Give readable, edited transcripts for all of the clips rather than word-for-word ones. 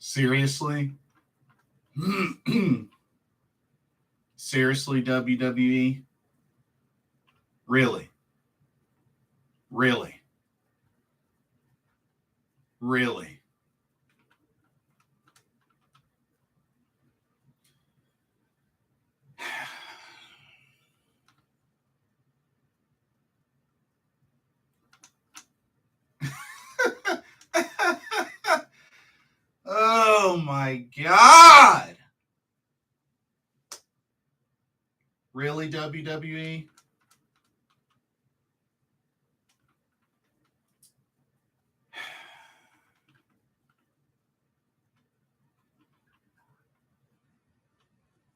Seriously? Seriously, WWE? Really? Really? Really? Oh my God. Really, WWE?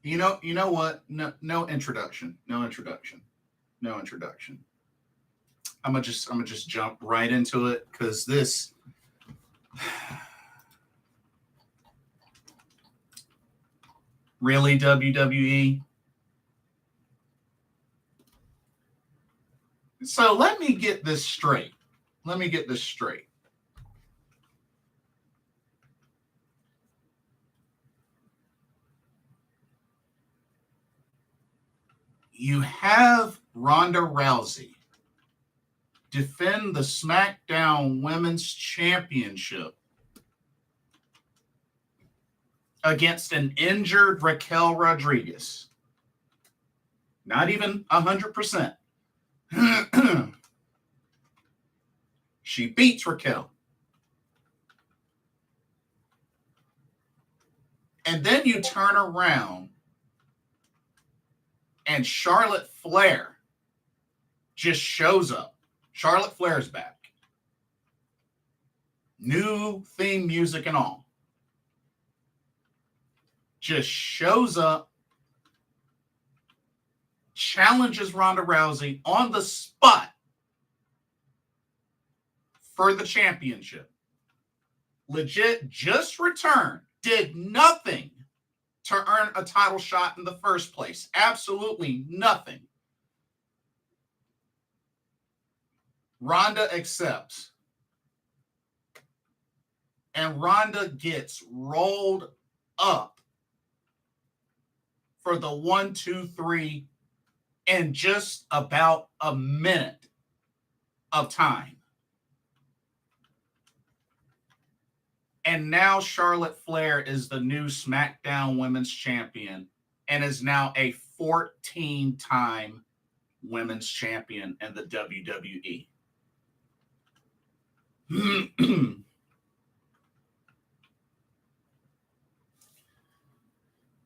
You know what? No introduction. No introduction. No introduction. I'm gonna just jump right into it because this really WWE. So let me get this straight. Let me get this straight. You have Ronda Rousey defend the Smackdown Women's Championship against an injured Raquel Rodriguez. Not even 100%. She beats Raquel. And then you turn around and Charlotte Flair just shows up. Charlotte Flair's back. New theme music and all. Just shows up, challenges Ronda Rousey on the spot for the championship. Legit just returned, did nothing to earn a title shot in the first place. Absolutely nothing. Ronda accepts. And Ronda gets rolled up for the 1, 2, 3 in just about a minute of time. And now Charlotte Flair is the new SmackDown Women's Champion and is now a 14-time Women's Champion in the WWE.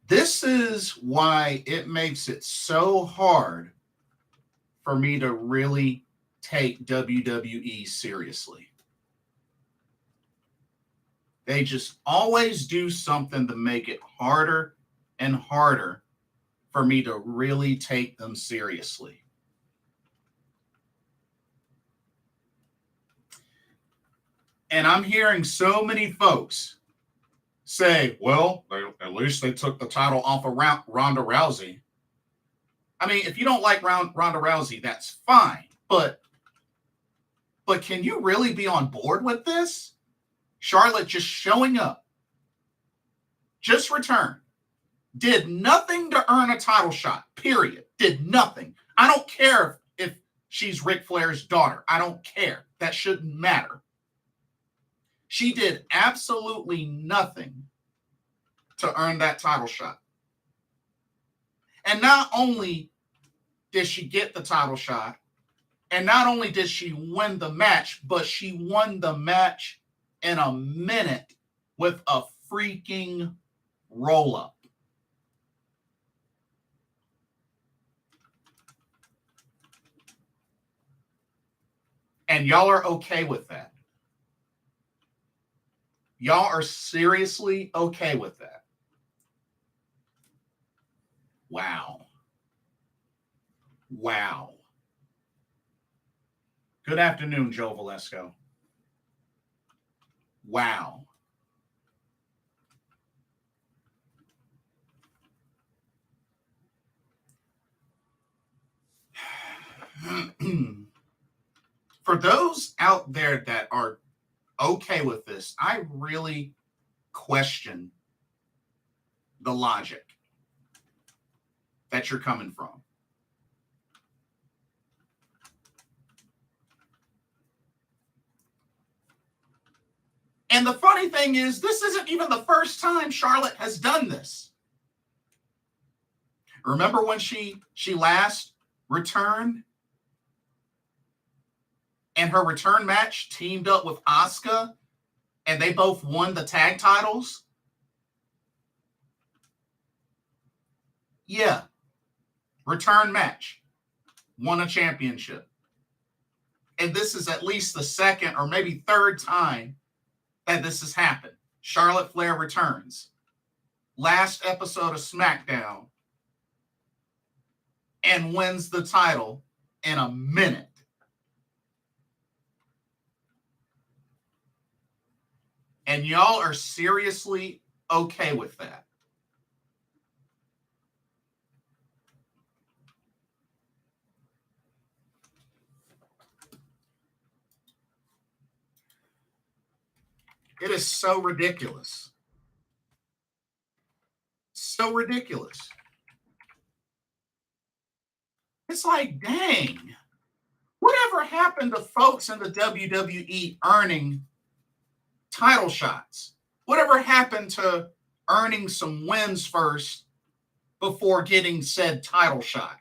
This is why it makes it so hard for me to really take WWE seriously. They just always do something to make it harder and harder for me to really take them seriously. And I'm hearing so many folks say, well, at least they took the title off of Ronda Rousey. I mean, if you don't like Ronda Rousey, that's fine. But can you really be on board with this? Charlotte just showing up, just returned, did nothing to earn a title shot, period. Did nothing. I don't care if she's Ric Flair's daughter. I don't care. That shouldn't matter. She did absolutely nothing to earn that title shot. And not only did she get the title shot, and not only did she win the match, but she won the match in a minute with a freaking roll-up. And y'all are okay with that. Y'all are seriously okay with that. Wow. Wow. Good afternoon, Joe Valesco. Wow. For those out there that are okay with this, I really question the logic that you're coming from. And the funny thing is, this isn't even the first time Charlotte has done this. Remember when she last returned? And her return match teamed up with Asuka, and they both won the tag titles? Yeah. Return match. Won a championship. And this is at least the second or maybe third time that this has happened. Charlotte Flair returns. Last episode of Smackdown. And wins the title in a minute. And y'all are seriously okay with that. It is so ridiculous. So ridiculous. It's like, dang, whatever happened to folks in the WWE earning title shots? Whatever happened to earning some wins first before getting said title shot?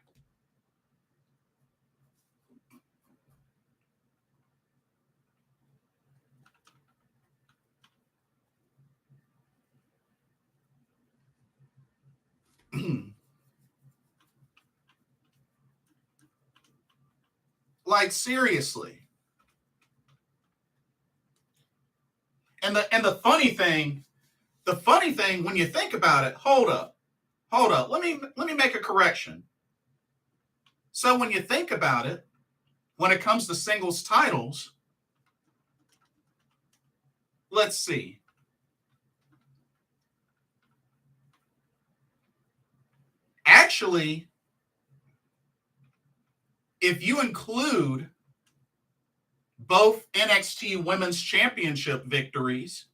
Like, seriously. And the funny thing when you think about it, hold up. Let me make a correction. So when you think about it, when it comes to singles titles, let's see. Actually, if you include both NXT Women's Championship victories,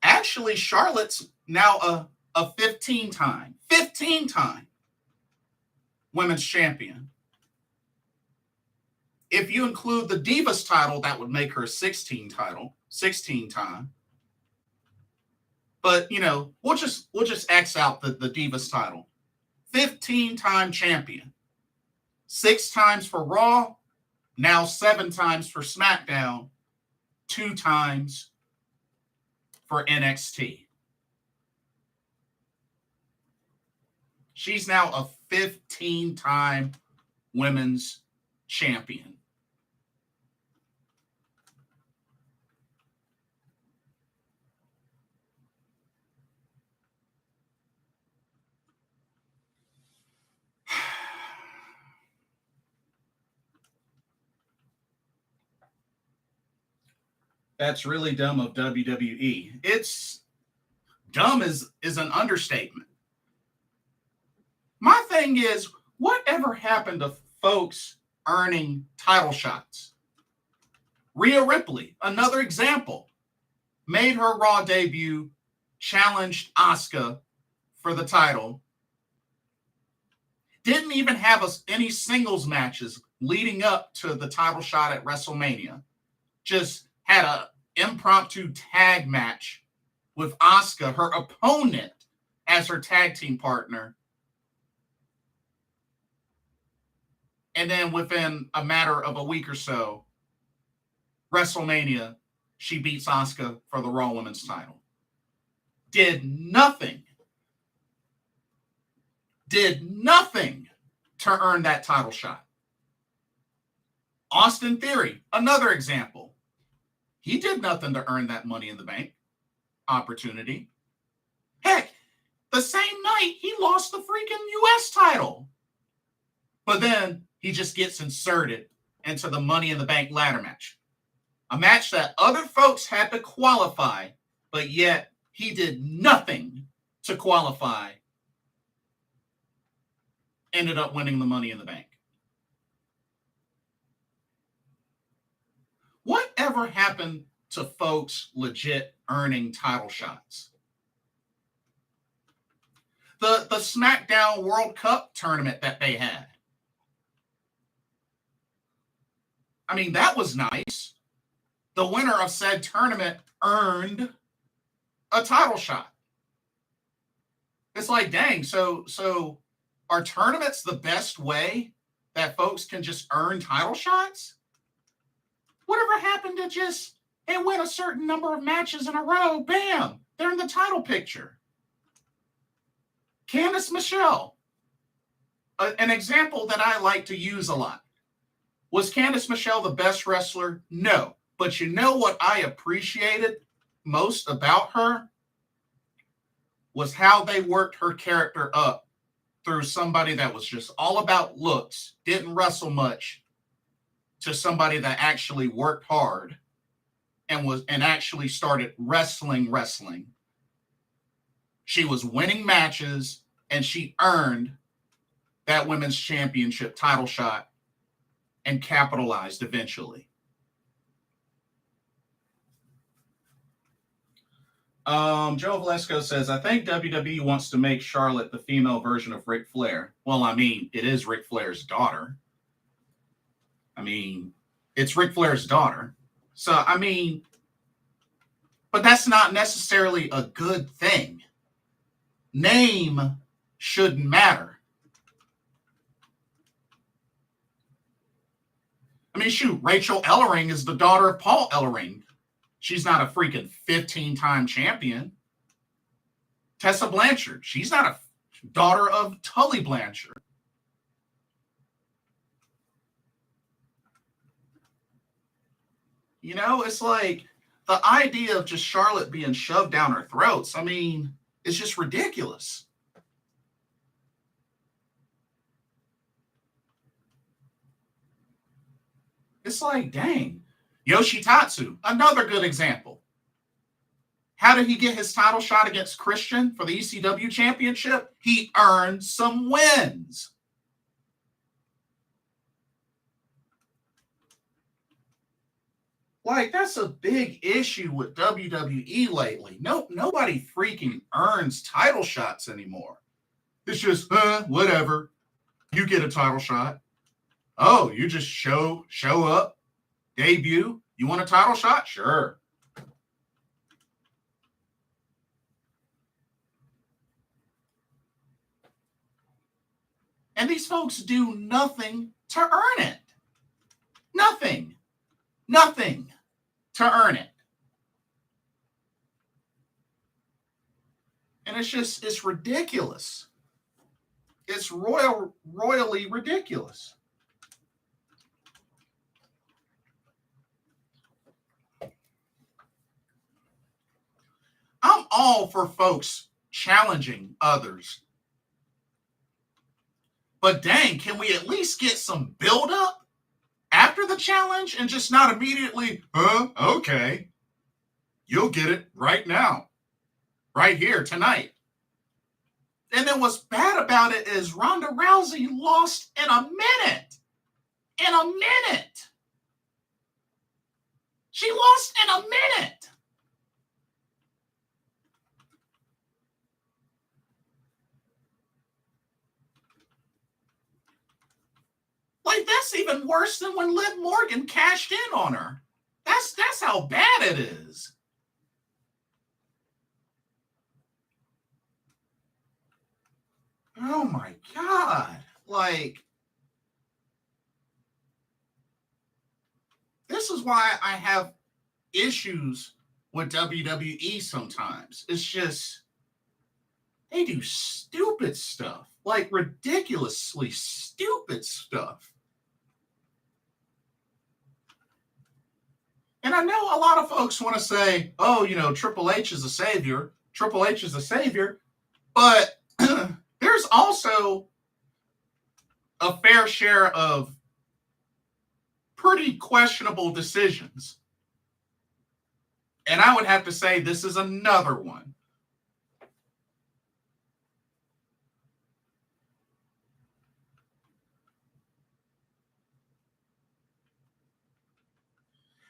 actually Charlotte's now a 15-time Women's Champion. If you include the Divas title, that would make her a 16-time. But, we'll just X out the Divas title. 15-time champion. 6 times for Raw, now 7 times for SmackDown, 2 times for NXT. She's now a 15-time women's champion. That's really dumb of WWE. It's dumb is an understatement. My thing is, whatever happened to folks earning title shots? Rhea Ripley, another example, made her Raw debut, challenged Asuka for the title. Didn't even have any singles matches leading up to the title shot at WrestleMania. Just had an impromptu tag match with Asuka, her opponent, as her tag team partner. And then within a matter of a week or so, WrestleMania, she beats Asuka for the Raw Women's title. Did nothing to earn that title shot. Austin Theory, another example. He did nothing to earn that Money in the Bank opportunity. Heck, the same night he lost the freaking US title. But then he just gets inserted into the Money in the Bank ladder match. A match that other folks had to qualify, but yet he did nothing to qualify. Ended up winning the Money in the Bank. Whatever happened to folks legit earning title shots. The Smackdown World Cup tournament that they had. I mean, that was nice. The winner of said tournament earned a title shot. It's like, dang, so are tournaments the best way that folks can just earn title shots? Whatever happened to just, they win a certain number of matches in a row, bam, they're in the title picture. Candice Michelle, an example that I like to use a lot. Was Candice Michelle the best wrestler? No. But you know what I appreciated most about her? Was how they worked her character up through somebody that was just all about looks, didn't wrestle much, to somebody that actually worked hard and actually started wrestling. She was winning matches, and she earned that women's championship title shot and capitalized eventually. Joe Velasco says, I think WWE wants to make Charlotte the female version of Ric Flair. Well, I mean, it is Ric Flair's daughter. I mean, it's Ric Flair's daughter. So, I mean, but that's not necessarily a good thing. Name shouldn't matter. I mean, shoot, Rachel Ellering is the daughter of Paul Ellering. She's not a freaking 15-time champion. Tessa Blanchard, she's not a daughter of Tully Blanchard. You know, it's like the idea of just Charlotte being shoved down our throats. I mean, it's just ridiculous. It's like, dang. Yoshitatsu, another good example. How did he get his title shot against Christian for the ECW championship? He earned some wins. Like, that's a big issue with WWE lately. Nobody freaking earns title shots anymore. It's just, whatever. You get a title shot. Oh, you just show up, debut. You want a title shot? Sure. And these folks do nothing to earn it. Nothing to earn it. And it's ridiculous. It's royally ridiculous. I'm all for folks challenging others. But dang, can we at least get some build-up after the challenge and just not immediately, okay. You'll get it right now. Right here tonight. And then what's bad about it is Ronda Rousey lost in a minute. She lost in a minute. Like, that's even worse than when Liv Morgan cashed in on her. That's how bad it is. Oh my God. Like, this is why I have issues with WWE sometimes. It's just, they do stupid stuff. Like, ridiculously stupid stuff. And I know a lot of folks want to say, oh, you know, Triple H is a savior. Triple H is a savior. But there's also a fair share of pretty questionable decisions. And I would have to say this is another one.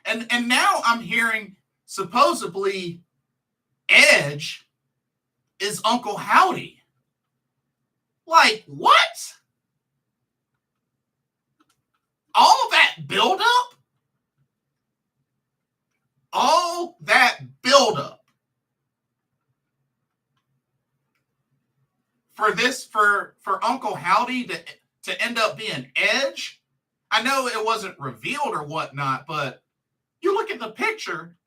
And now I'm hearing supposedly Edge is Uncle Howdy. Like, what? All that buildup? All that buildup for Uncle Howdy to end up being Edge? I know it wasn't revealed or whatnot, but you look at the picture,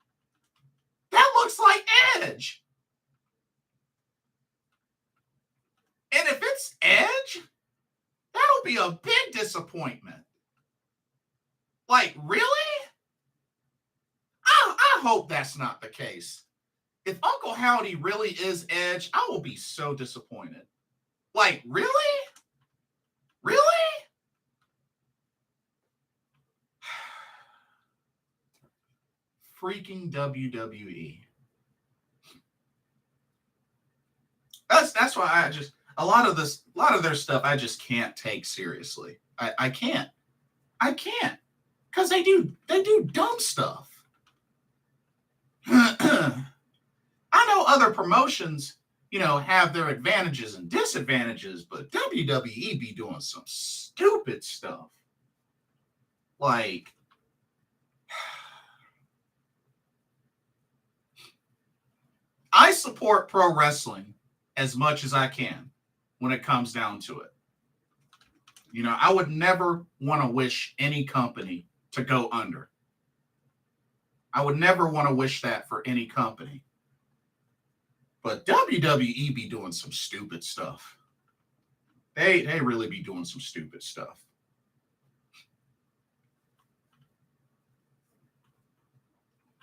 that looks like Edge. And if it's Edge, that'll be a big disappointment. Like, really? I hope that's not the case. If Uncle Howdy really is Edge, I will be so disappointed. Like, really? Really? Freaking WWE. That's why a lot of their stuff I just can't take seriously. I can't. Because they do dumb stuff. I know other promotions, have their advantages and disadvantages, but WWE be doing some stupid stuff. Like, I support pro wrestling as much as I can when it comes down to it. I would never want to wish any company to go under. I would never want to wish that for any company. But WWE be doing some stupid stuff. They really be doing some stupid stuff.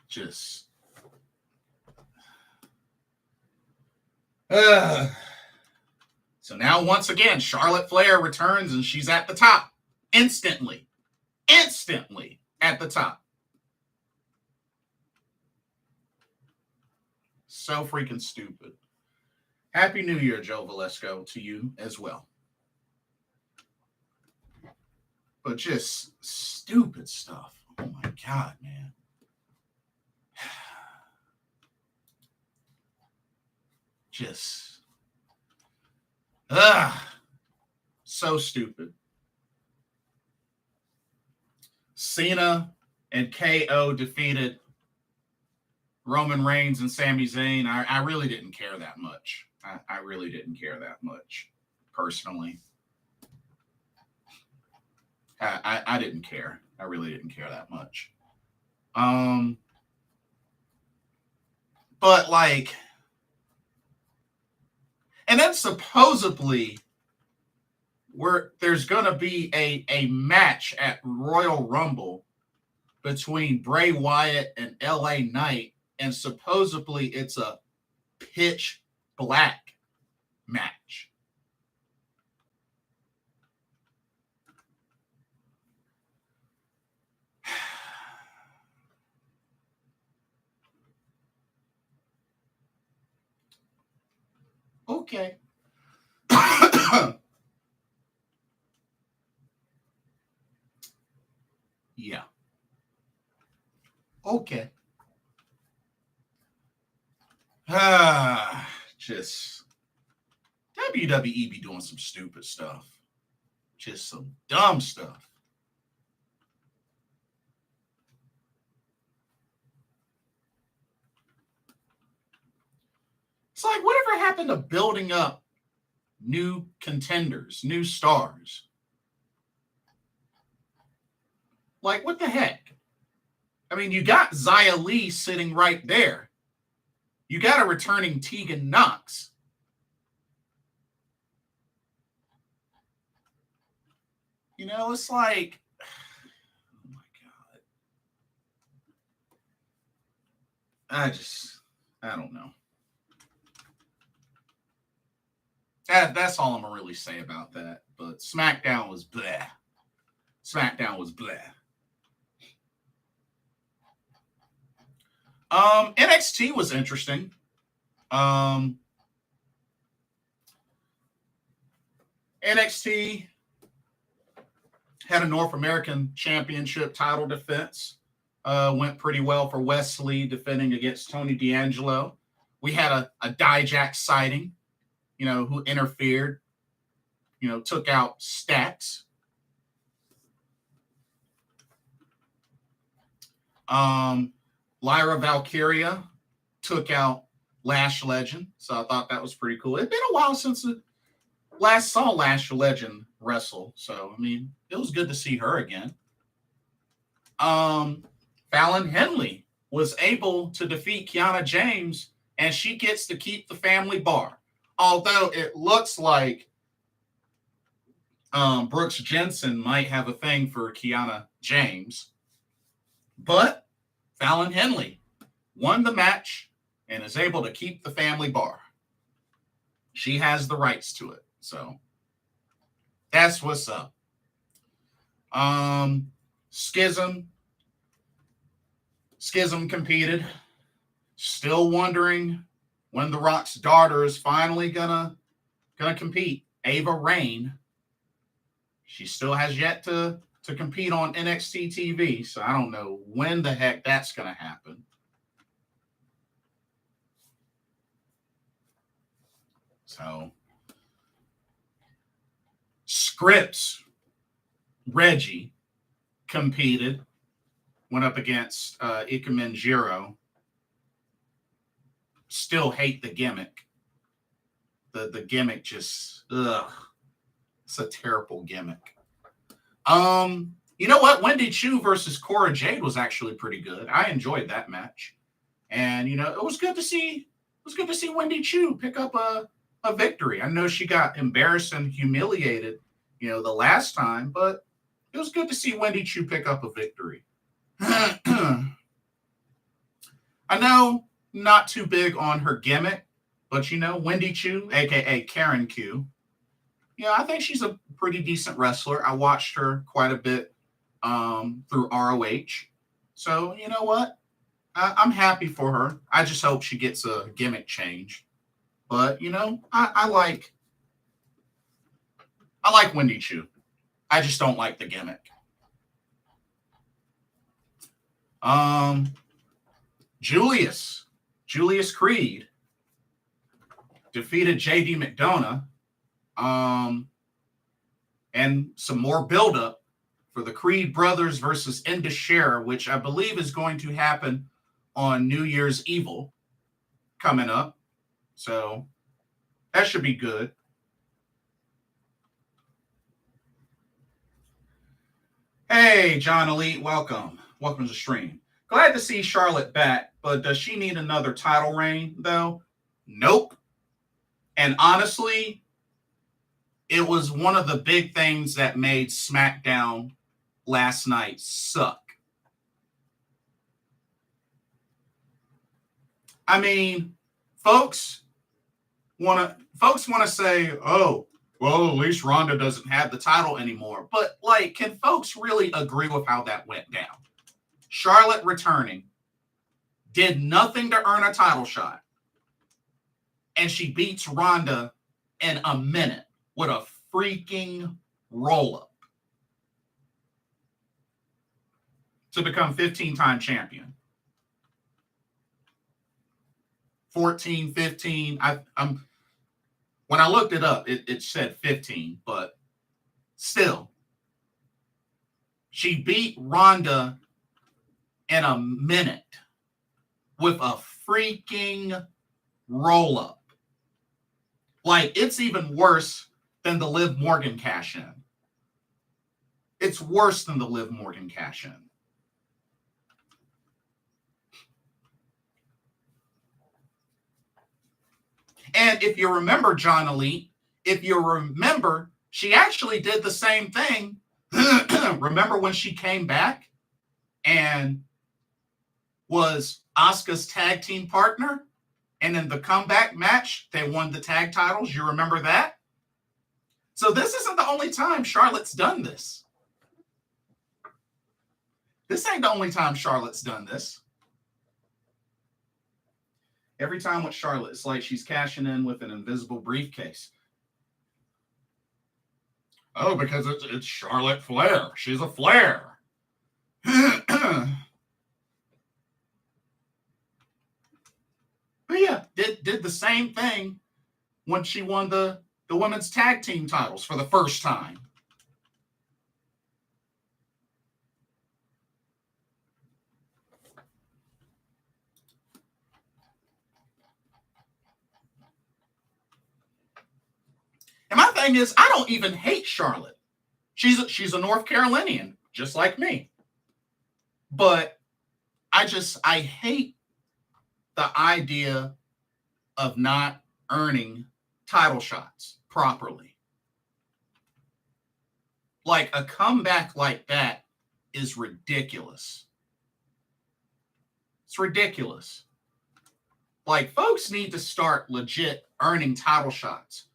Just so now once again, Charlotte Flair returns and she's at the top instantly at the top. So freaking stupid. Happy New Year, Joe Velasco, to you as well. But just stupid stuff. Oh my God, man. Just, so stupid. Cena and KO defeated Roman Reigns and Sami Zayn. I really didn't care that much. I really didn't care that much, personally. I didn't care. I really didn't care that much. But like, and then supposedly there's going to be a match at Royal Rumble between Bray Wyatt and LA Knight, and supposedly it's a pitch black match. Okay. Yeah. Okay. Just WWE be doing some stupid stuff. Just some dumb stuff. It's like, whatever happened to building up new contenders, new stars? Like, what the heck? I mean, you got Xia Li sitting right there. You got a returning Tegan Knox. It's like, oh my God. I don't know. That's all I'm going to really say about that. But Smackdown was bleh. NXT was interesting. NXT had a North American Championship title defense went pretty well for Wesley defending against Tony D'Angelo. We had a Dijak sighting, who interfered, took out Stacks. Lyra Valkyria took out Lash Legend. So I thought that was pretty cool. It's been a while since I last saw Lash Legend wrestle. So, I mean, it was good to see her again. Fallon Henley was able to defeat Kiana James, and she gets to keep the family bar. Although it looks like Brooks Jensen might have a thing for Kiana James. But Fallon Henley won the match and is able to keep the family bar. She has the rights to it. So that's what's up. Schism competed. Still wondering when The Rock's daughter is finally gonna compete. Ava Raine. She still has yet to compete on NXT TV, so I don't know when the heck that's gonna happen. So Scripps Reggie competed, went up against Ikemen Jiro. Still hate the gimmick. The gimmick just, it's a terrible gimmick. You know what? Wendy Chu versus Cora Jade was actually pretty good. I enjoyed that match. And, it was good to see Wendy Chu pick up a victory. I know she got embarrassed and humiliated, the last time, but it was good to see Wendy Chu pick up a victory. I know, not too big on her gimmick, but Wendy Chu, aka Karen Q, I think she's a pretty decent wrestler. I watched her quite a bit through ROH. So, you know what? I'm happy for her. I just hope she gets a gimmick change. But, I like Wendy Chu. I just don't like the gimmick. Julius Creed defeated JD McDonough. And some more buildup for the Creed brothers versus Indashera, which I believe is going to happen on New Year's Evil coming up. So that should be good. Hey, John Elite, welcome. Welcome to the stream. Glad to see Charlotte back, but does she need another title reign, though? Nope. And honestly, it was one of the big things that made Smackdown last night suck. I mean, folks want to say, oh, well, at least Ronda doesn't have the title anymore. But, can folks really agree with how that went down? Charlotte returning, did nothing to earn a title shot, and she beats Ronda in a minute with a freaking roll-up to become 15-time champion. 14, 15. When I looked it up, it said 15, but still. She beat Ronda in a minute with a freaking roll-up. It's even worse than the Liv Morgan cash-in. It's worse than the Liv Morgan cash-in. And if you remember, John Elite, she actually did the same thing. Remember when she came back and was Asuka's tag team partner? And in the comeback match, they won the tag titles. You remember that? So this isn't the only time Charlotte's done this. This ain't the only time Charlotte's done this. Every time with Charlotte, it's like she's cashing in with an invisible briefcase. Oh, because it's Charlotte Flair. She's a Flair. same thing when she won the women's tag team titles for the first time. And my thing is, I don't even hate Charlotte. She's a North Carolinian, just like me. But I hate the idea of not earning title shots properly. Like, a comeback like that is ridiculous. It's ridiculous. Like, folks need to start legit earning title shots.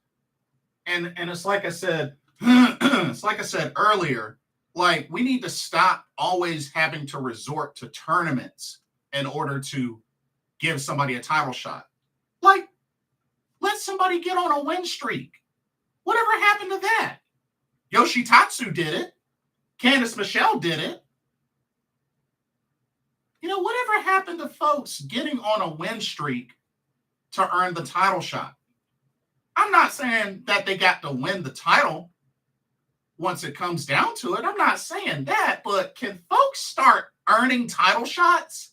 And it's like I said, it's like I said earlier, like, we need to stop always having to resort to tournaments in order to give somebody a title shot. Like, let somebody get on a win streak. Whatever happened to that? Yoshitatsu did it. Candice Michelle did it. You know, whatever happened to folks getting on a win streak to earn the title shot? I'm not saying that they got to win the title once it comes down to it. I'm not saying that, but can folks start earning title shots?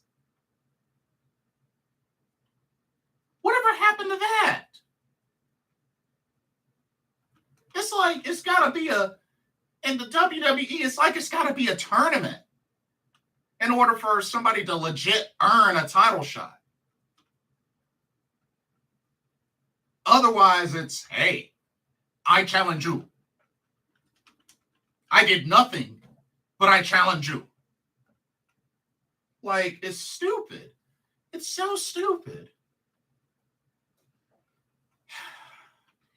Whatever happened to that? It's like, it's got to be in the WWE, it's like it's got to be a tournament in order for somebody to legit earn a title shot. Otherwise, it's, hey, I challenge you. I did nothing, but I challenge you. Like, it's stupid. It's so stupid.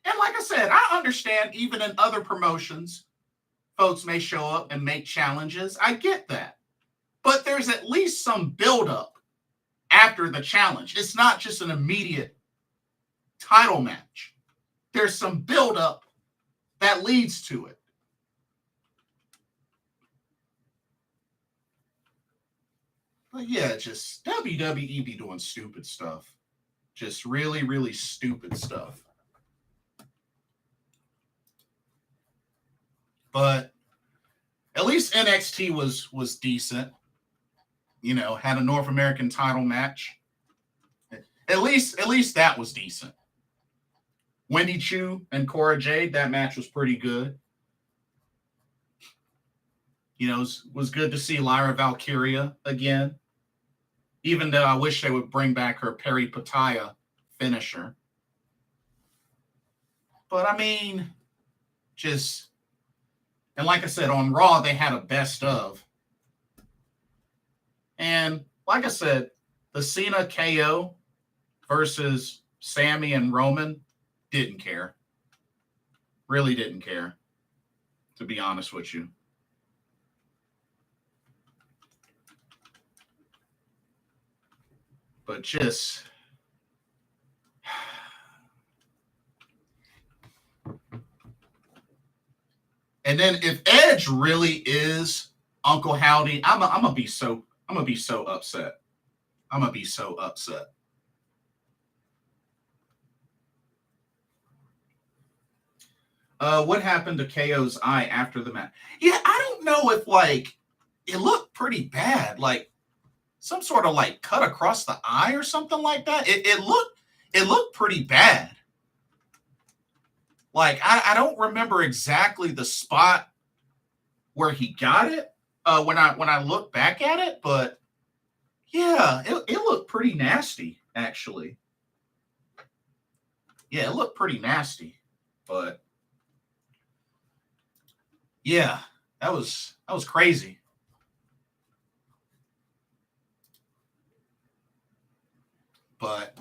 And like I said, I understand even in other promotions, folks may show up and make challenges. I get that. But there's at least some buildup after the challenge. It's not just an immediate title match. There's some buildup that leads to it. But yeah, just WWE be doing stupid stuff. Just really, really stupid stuff. But at least NXT was decent. You know, had a North American title match. At least that was decent. Wendy Chu and Cora Jade, that match was pretty good. You know, it was good to see Lyra Valkyria again. Even though I wish they would bring back her Peripataya finisher. But I mean, just, and like I said, on Raw, they had a best of. And like I said, the Cena KO versus Sammy and Roman, didn't care. Really didn't care, to be honest with you. But just, and then if Edge really is Uncle Howdy, I'm gonna be so upset. I'm gonna be so upset. What happened to KO's eye after the match? Yeah, I don't know if, like, it looked pretty bad, like some sort of like cut across the eye or something like that. It looked pretty bad. Like, I don't remember exactly the spot where he got it when I look back at it, but yeah, it looked pretty nasty, actually. Yeah, it looked pretty nasty, but yeah, that was crazy. But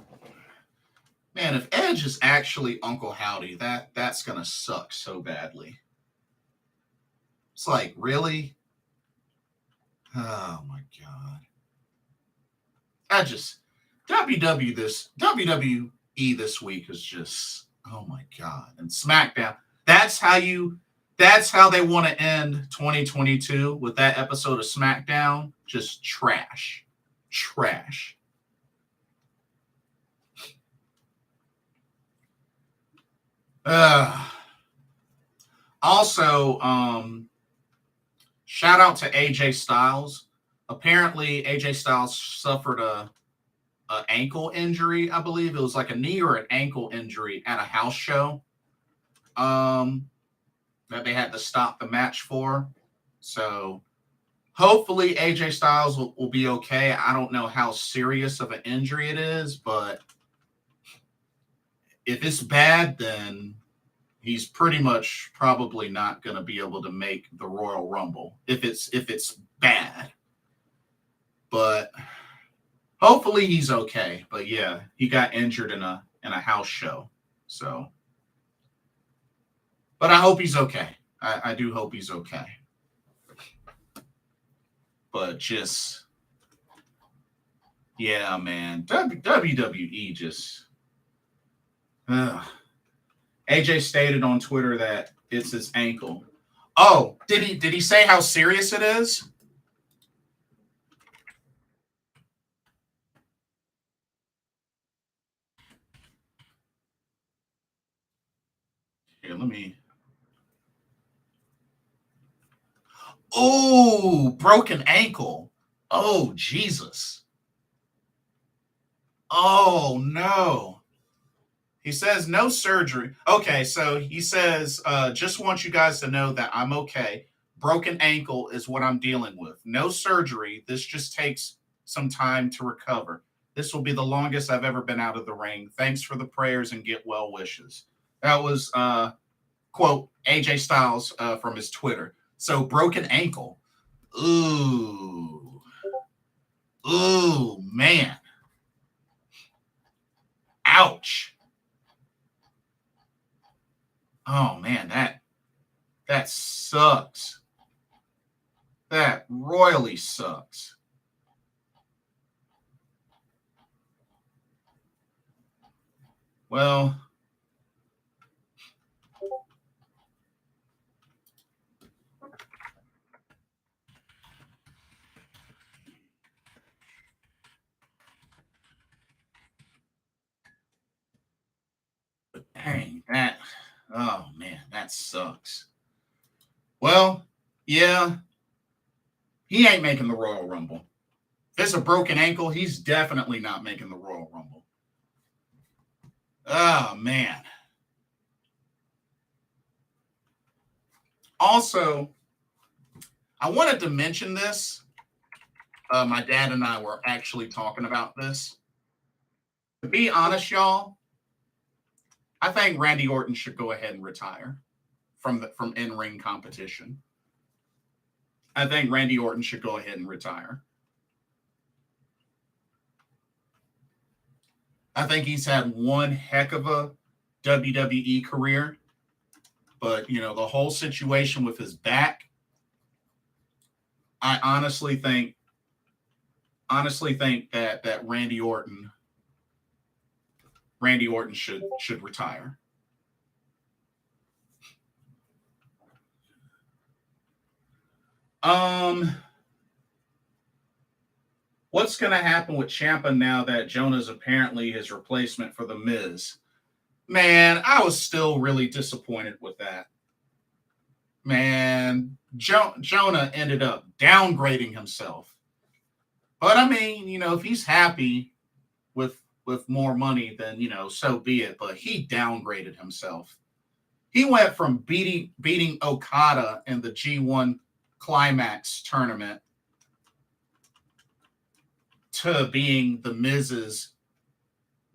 man, if Edge is actually Uncle Howdy, that's gonna suck so badly. It's like, really? Oh my god. WWE this week is just, oh my god. And SmackDown, that's how they want to end 2022 with that episode of SmackDown. Just trash. Also, shout out to AJ Styles. Apparently, AJ Styles suffered a ankle injury. I believe it was like a knee or an ankle injury at a house show. That they had to stop the match for. So hopefully AJ Styles will be okay. I don't know how serious of an injury it is, but if it's bad, then he's pretty much probably not going to be able to make the Royal Rumble if it's bad. But hopefully he's okay. But yeah, he got injured in a house show. So, but I hope he's okay. I do hope he's okay. But just, yeah, man, WWE just. AJ stated on Twitter that it's his ankle. Oh, did he say how serious it is? Here, let me. Oh, broken ankle. Oh, Jesus. Oh, no. He says no surgery. Okay, so he says, just want you guys to know that I'm okay. Broken ankle is what I'm dealing with. No surgery. This just takes some time to recover. This will be the longest I've ever been out of the ring. Thanks for the prayers and get well wishes. That was quote AJ Styles from his Twitter. So broken ankle. Ooh. Ooh, man. Ouch. Oh man, that sucks. That royally sucks. Well, dang, oh man, that sucks. Well, yeah, he ain't making the Royal Rumble. If it's a broken ankle, he's definitely not making the Royal Rumble. Oh man. Also, I wanted to mention this. My dad and I were actually talking about this. To be honest, y'all, I think Randy Orton should go ahead and retire from in-ring competition. I think Randy Orton should go ahead and retire. I think he's had one heck of a WWE career, but you know, the whole situation with his back, I honestly think that Randy Orton should retire. What's going to happen with Ciampa now that Jonah's apparently his replacement for The Miz? Man, I was still really disappointed with that. Man, Jonah ended up downgrading himself. But I mean, you know, if he's happy with more money, then you know, so be it. But he downgraded himself. He went from beating Okada in the G1 Climax tournament to being the Miz's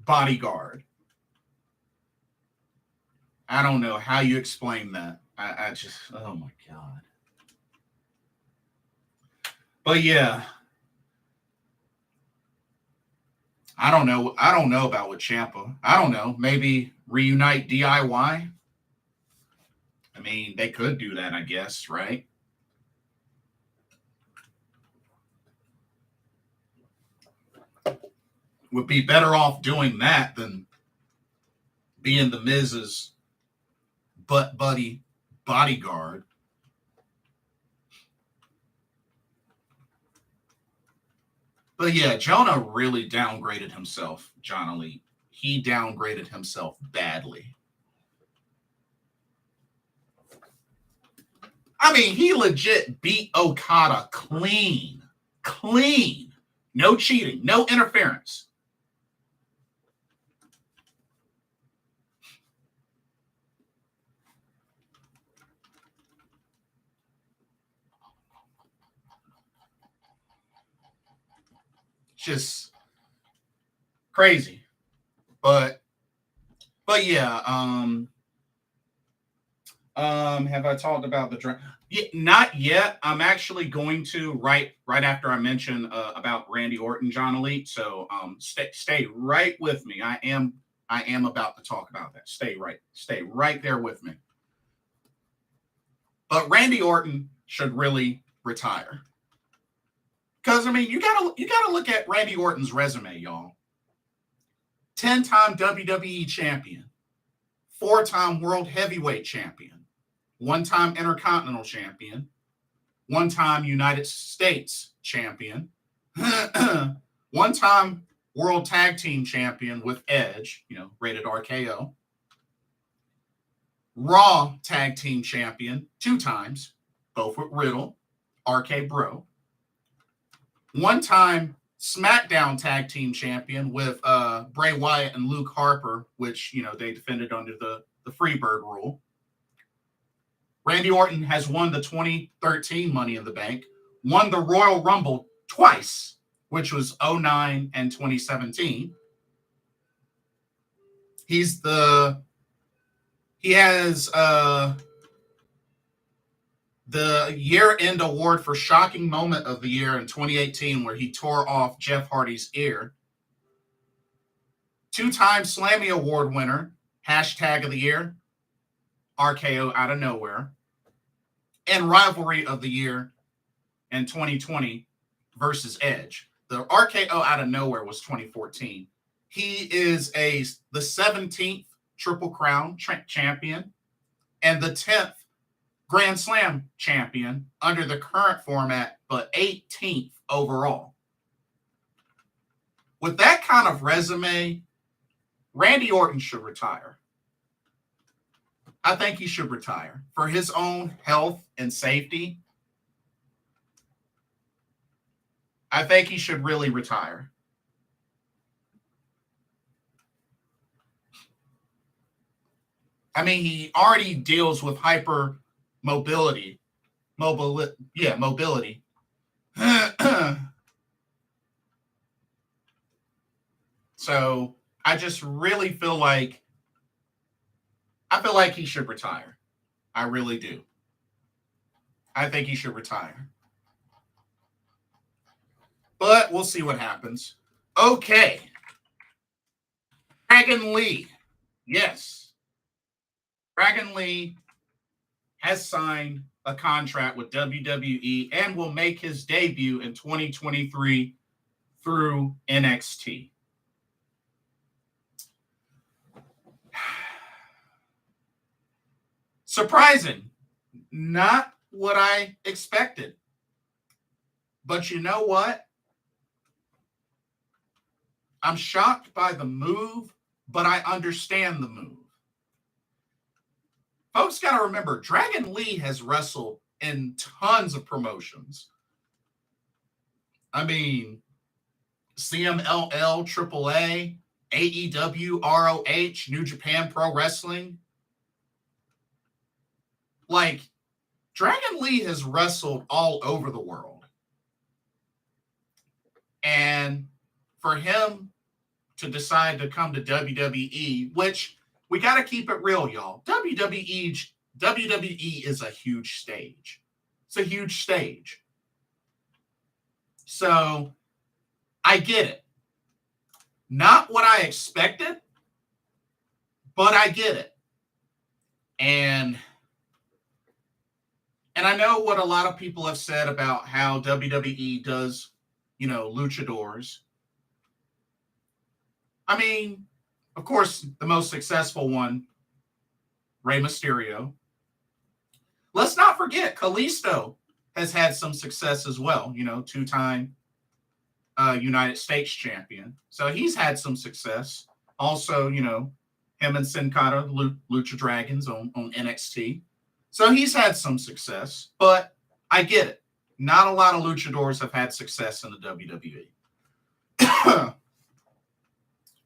bodyguard. I don't know how you explain that. I just, oh my God. But yeah, I don't know. I don't know about with Ciampa. I don't know. Maybe reunite DIY. I mean, they could do that, I guess, right? Would be better off doing that than being the Miz's butt buddy bodyguard. But yeah, Jonah really downgraded himself, John Elite. He downgraded himself badly. I mean, he legit beat Okada clean. Clean. No cheating, no interference. Just crazy. But yeah, have I talked about the draft? Yeah, not yet. I'm actually going to right after I mention about Randy Orton, John Elite. So stay right with me. I am about to talk about that. Stay right there with me. But Randy Orton should really retire. Because I mean, you gotta look at Randy Orton's resume, y'all. 10-time WWE champion, 4-time world heavyweight champion, 1-time intercontinental champion, 1-time United States champion, 1-time world tag team champion with Edge, rated RKO, Raw tag team champion 2 times, both with Riddle, RK Bro, 1-time Smackdown tag team champion with Bray Wyatt and Luke Harper, which, they defended under the Freebird rule. Randy Orton has won the 2013 Money in the Bank, won the Royal Rumble twice, which was 2009 and 2017. He has the year-end award for Shocking Moment of the Year in 2018, where he tore off Jeff Hardy's ear. 2-time Slammy Award winner, hashtag of the year, RKO out of nowhere. And Rivalry of the Year in 2020 versus Edge. The RKO out of nowhere was 2014. He is the 17th Triple Crown champion and the 10th Grand Slam champion under the current format, but 18th overall. With that kind of resume, Randy Orton should retire. I think he should retire for his own health and safety. I think he should really retire. I mean, he already deals with mobility. So I just really feel like he should retire. I really do. I think he should retire. But we'll see what happens. Okay. Dragon Lee. Yes. Dragon Lee has signed a contract with WWE and will make his debut in 2023 through NXT. Surprising. Not what I expected. But you know what? I'm shocked by the move, but I understand the move. Folks got to remember, Dragon Lee has wrestled in tons of promotions. I mean, CMLL, AAA, AEW, ROH, New Japan Pro Wrestling. Like, Dragon Lee has wrestled all over the world. And for him to decide to come to WWE, which we got to keep it real, y'all. WWE is a huge stage. It's a huge stage. So I get it. Not what I expected, but I get it. And I know what a lot of people have said about how WWE does, luchadors. I mean, of course, the most successful one, Rey Mysterio. Let's not forget, Kalisto has had some success as well. 2-time United States champion. So he's had some success. Also, him and Sin Cara, Lucha Dragons on NXT. So he's had some success, but I get it. Not a lot of luchadors have had success in the WWE.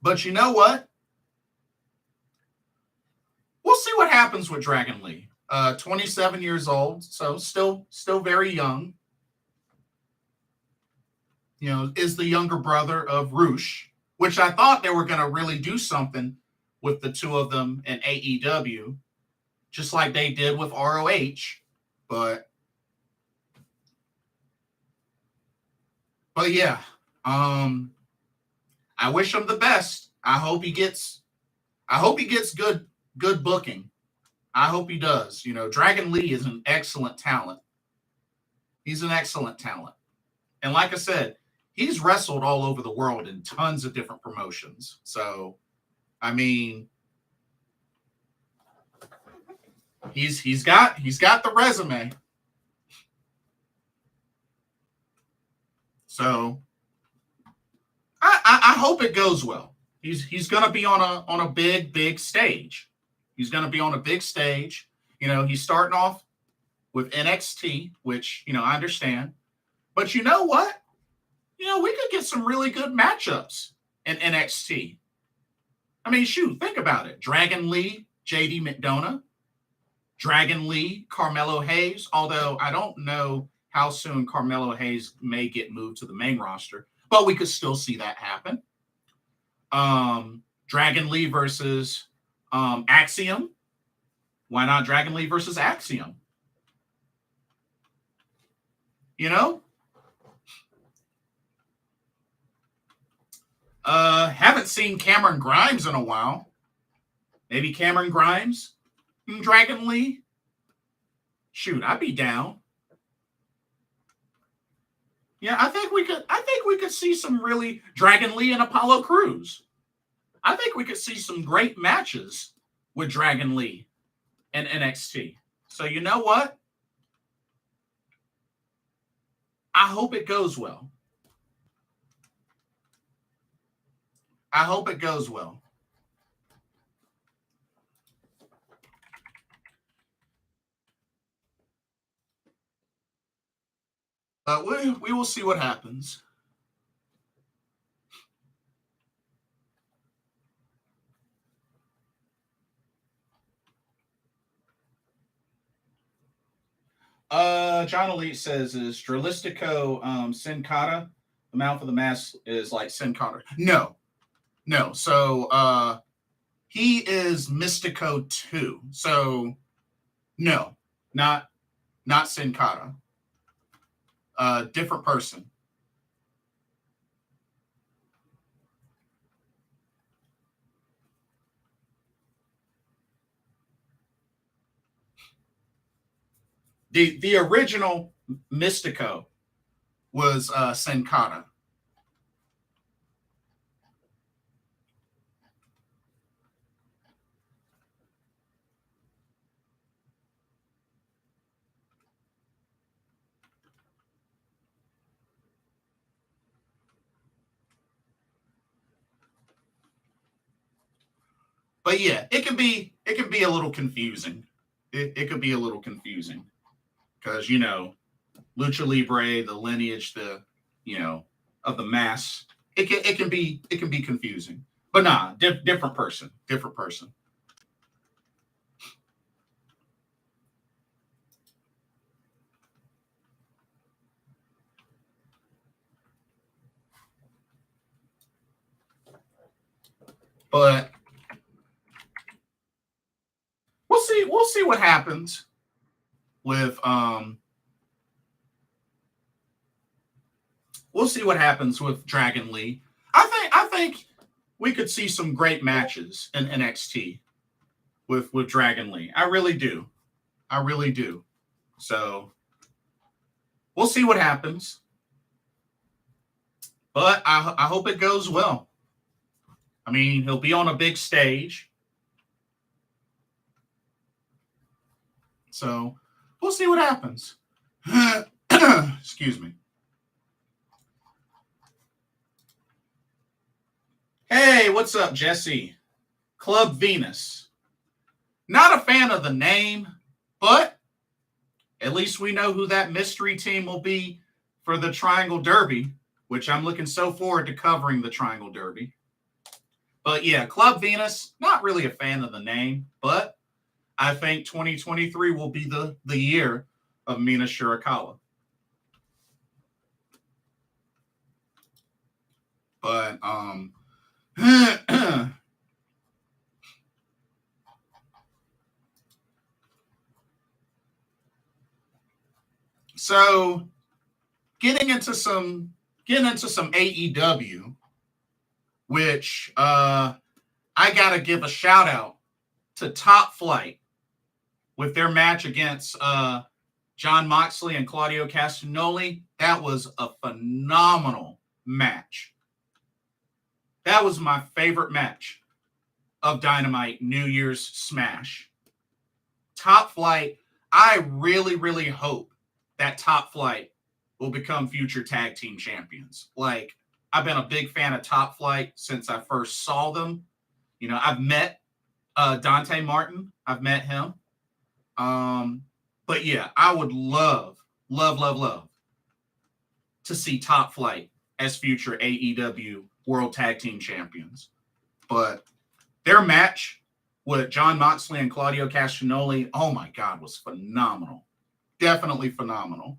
But you know what? We'll see what happens with Dragon Lee. 27 years old, so still very young. You know, is the younger brother of Roosh, which I thought they were going to really do something with the two of them in AEW, just like they did with ROH. But yeah, I wish him the best. I hope he gets good booking. I hope he does. You know, Dragon Lee is an excellent talent. He's an excellent talent. And like I said, he's wrestled all over the world in tons of different promotions. So, I mean, he's got the resume. So, I hope it goes well. He's going to be on a big stage. He's going to be on a big stage. You know, he's starting off with NXT, which, you know, I understand. But you know what? You know, we could get some really good matchups in NXT. I mean, shoot, think about it. Dragon Lee, JD McDonough. Dragon Lee, Carmelo Hayes. Although I don't know how soon Carmelo Hayes may get moved to the main roster. But we could still see that happen. Dragon Lee versus Axiom. Why not Dragon Lee versus Axiom? You know? Haven't seen Cameron Grimes in a while. Maybe Cameron Grimes and Dragon Lee. Shoot, I'd be down. Yeah, I think we could see some really Dragon Lee and Apollo Crews. I think we could see some great matches with Dragon Lee and NXT. So you know what? I hope it goes well. I hope it goes well. But we will see what happens. John Elite says, is Dralistico Sin Cara? The mouth of the mask is like Sin Cara. No. So he is Mystico 2. So no, not Sin Cara. Different person. The original Mystico was Sin Cara. But yeah, it can be a little confusing. It could be a little confusing because, you know, Lucha Libre, the lineage, of the mass, it can be confusing. But nah, different person. But we'll see what happens with we'll see what happens with Dragon Lee. I think we could see some great matches in NXT with Dragon Lee. I really do. So we'll see what happens. But I hope it goes well. I mean, he'll be on a big stage. So we'll see what happens. Excuse me. Hey, what's up, Jesse? Club Venus. Not a fan of the name, but At least we know who that mystery team will be for the Triangle Derby, which I'm looking so forward to covering the Triangle Derby. But yeah, Club Venus, not really a fan of the name, but I think 2023 will be the year of Mina Shirakawa. But so getting into some AEW, which I gotta give a shout out to Top Flight with their match against Jon Moxley and Claudio Castagnoli. That was a phenomenal match. That was my favorite match of Dynamite New Year's Smash. Top Flight, I really, really hope that Top Flight will become future tag team champions. Like, I've been a big fan of Top Flight since I first saw them. You know, I've met Dante Martin. I've met him. But yeah, I would love to see Top Flight as future AEW World Tag Team Champions. But their match with Jon Moxley and Claudio Castagnoli, oh my God, was phenomenal. Definitely phenomenal.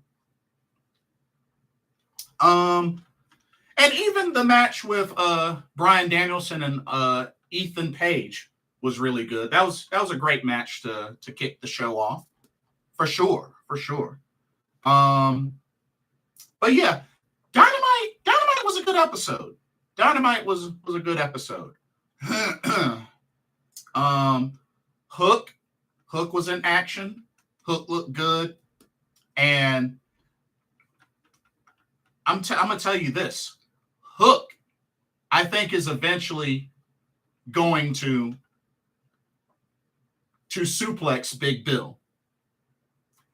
And even the match with Bryan Danielson and Ethan Page was really good. That was a great match to kick the show off. For sure. But yeah, Dynamite was a good episode. Dynamite was a good episode. Hook was in action. Hook looked good. And I'm gonna tell you this. Hook, I think, is eventually going to suplex Big Bill.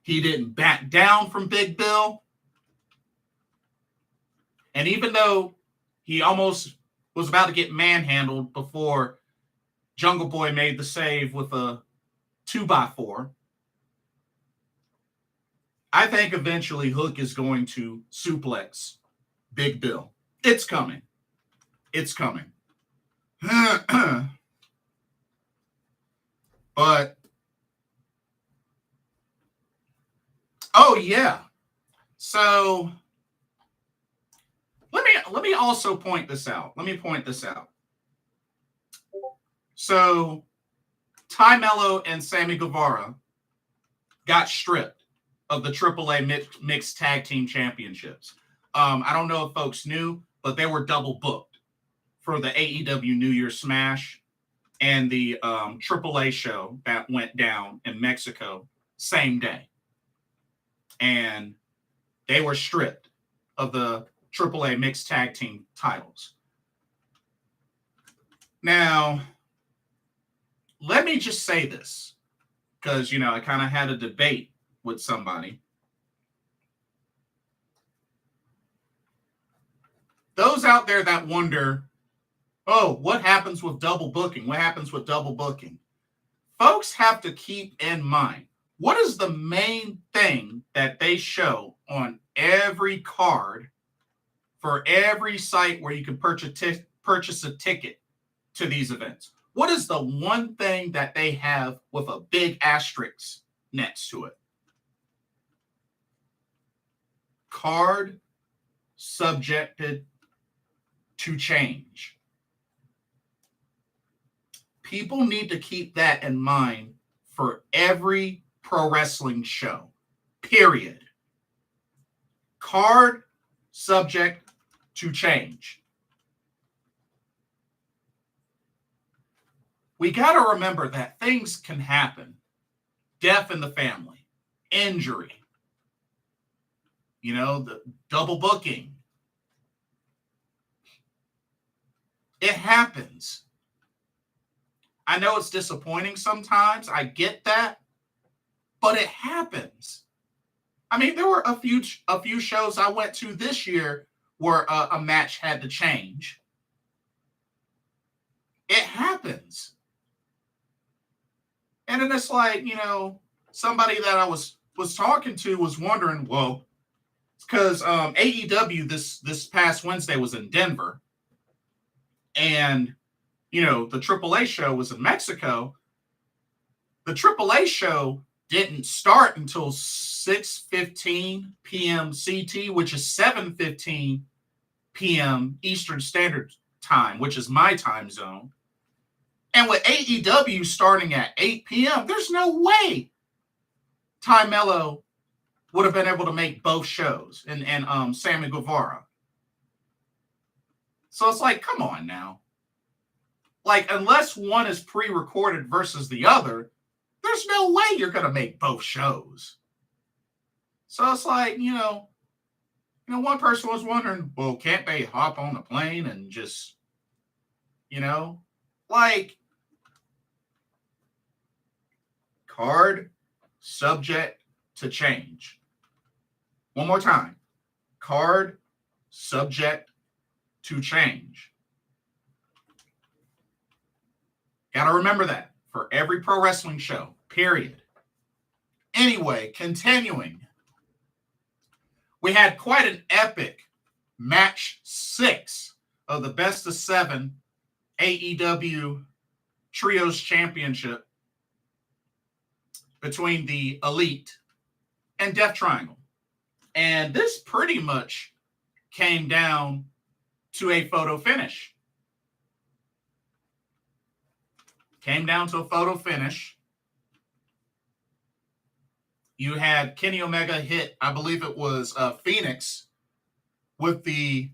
He didn't back down from Big Bill. And even though he almost was about to get manhandled before Jungle Boy made the save with a 2x4, I think eventually Hook is going to suplex Big Bill. It's coming. But oh yeah. So let me also point this out. So Ty Mello and Sammy Guevara got stripped of the AAA Mixed Tag Team Championships. I don't know if folks knew, but they were double booked for the AEW New Year's Smash and the AAA show that went down in Mexico same day. And they were stripped of the AAA Mixed Tag Team titles. Now, let me just say this, because, you know, I kind of had a debate with somebody. Those out there that wonder, oh, what happens with double booking? Folks have to keep in mind, what is the main thing that they show on every card for every site where you can purchase a ticket to these events? What is the one thing that they have with a big asterisk next to it? Card subjected to change. People need to keep that in mind for every pro wrestling show, period. Card subject to change. We got to remember that things can happen. Death in the family, injury, you know, the double booking. It happens. I know it's disappointing sometimes. I get that. But it happens. I mean, there were a few shows I went to this year where a match had to change. It happens. And then it's like, you know, somebody that I was was talking to was wondering, well, because AEW this past Wednesday was in Denver, and the AAA show was in Mexico. The AAA show didn't start until 6:15 p.m. CT, which is 7:15 p.m. Eastern Standard Time, which is my time zone. And with AEW starting at 8 p.m., there's no way Ty Mello would have been able to make both shows, and Sammy Guevara. So it's like, come on now. Like, unless one is pre-recorded versus the other, there's no way you're going to make both shows. So it's like, one person was wondering, well, can't they hop on the plane and just, like, card subject to change. One more time. Card subject to change. Got to remember that for every pro wrestling show, period. Anyway, continuing. We had quite an epic match 6 of the best of 7 AEW Trios Championship between the Elite and Death Triangle. And this pretty much came down to a photo finish. You had Kenny Omega hit, I believe it was Phoenix, with the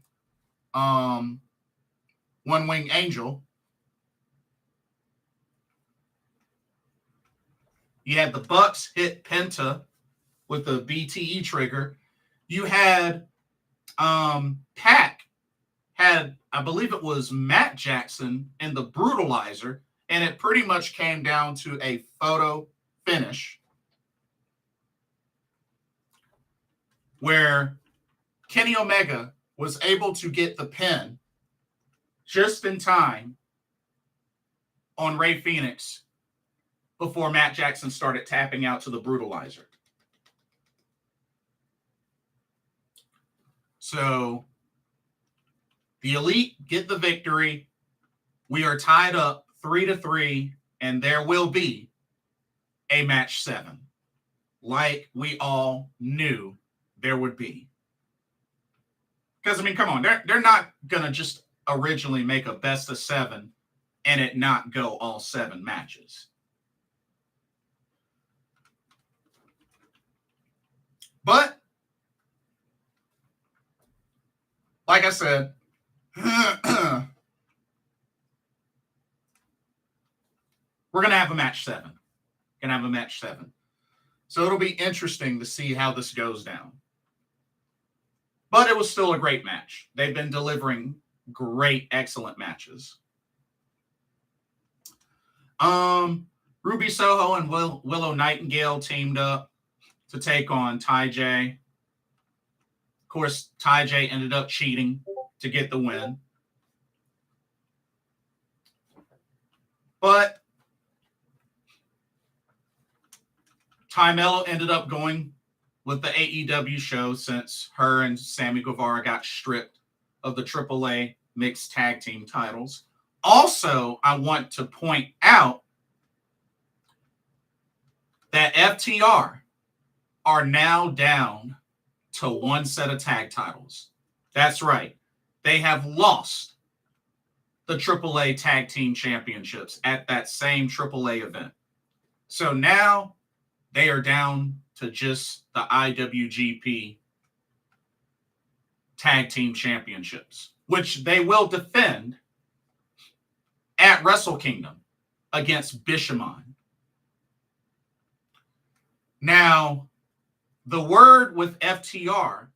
One Wing Angel. You had the Bucks hit Penta with the BTE trigger. You had Pac had, I believe it was Matt Jackson in the Brutalizer, and it pretty much came down to a photo finish where Kenny Omega was able to get the pin just in time on Rey Fenix before Matt Jackson started tapping out to the Brutalizer. So the Elite get the victory. We are tied up 3-3, and there will be a match 7, like we all knew there would be. Because, I mean, come on, they're not going to just originally make a best of 7 and it not go all 7 matches. But, like I said, we're going to have a match 7. So it'll be interesting to see how this goes down. But it was still a great match. They've been delivering great, excellent matches. Ruby Soho and Willow Nightingale teamed up to take on Ty J. Of course, Ty J ended up cheating to get the win. But Ty Mello ended up going with the AEW show since her and Sammy Guevara got stripped of the AAA mixed tag team titles. Also, I want to point out that FTR are now down to 1 set of tag titles. That's right. They have lost the AAA tag team championships at that same AAA event. So now they are down to just the IWGP tag team championships, which they will defend at Wrestle Kingdom against Bishamon. Now, the word with FTR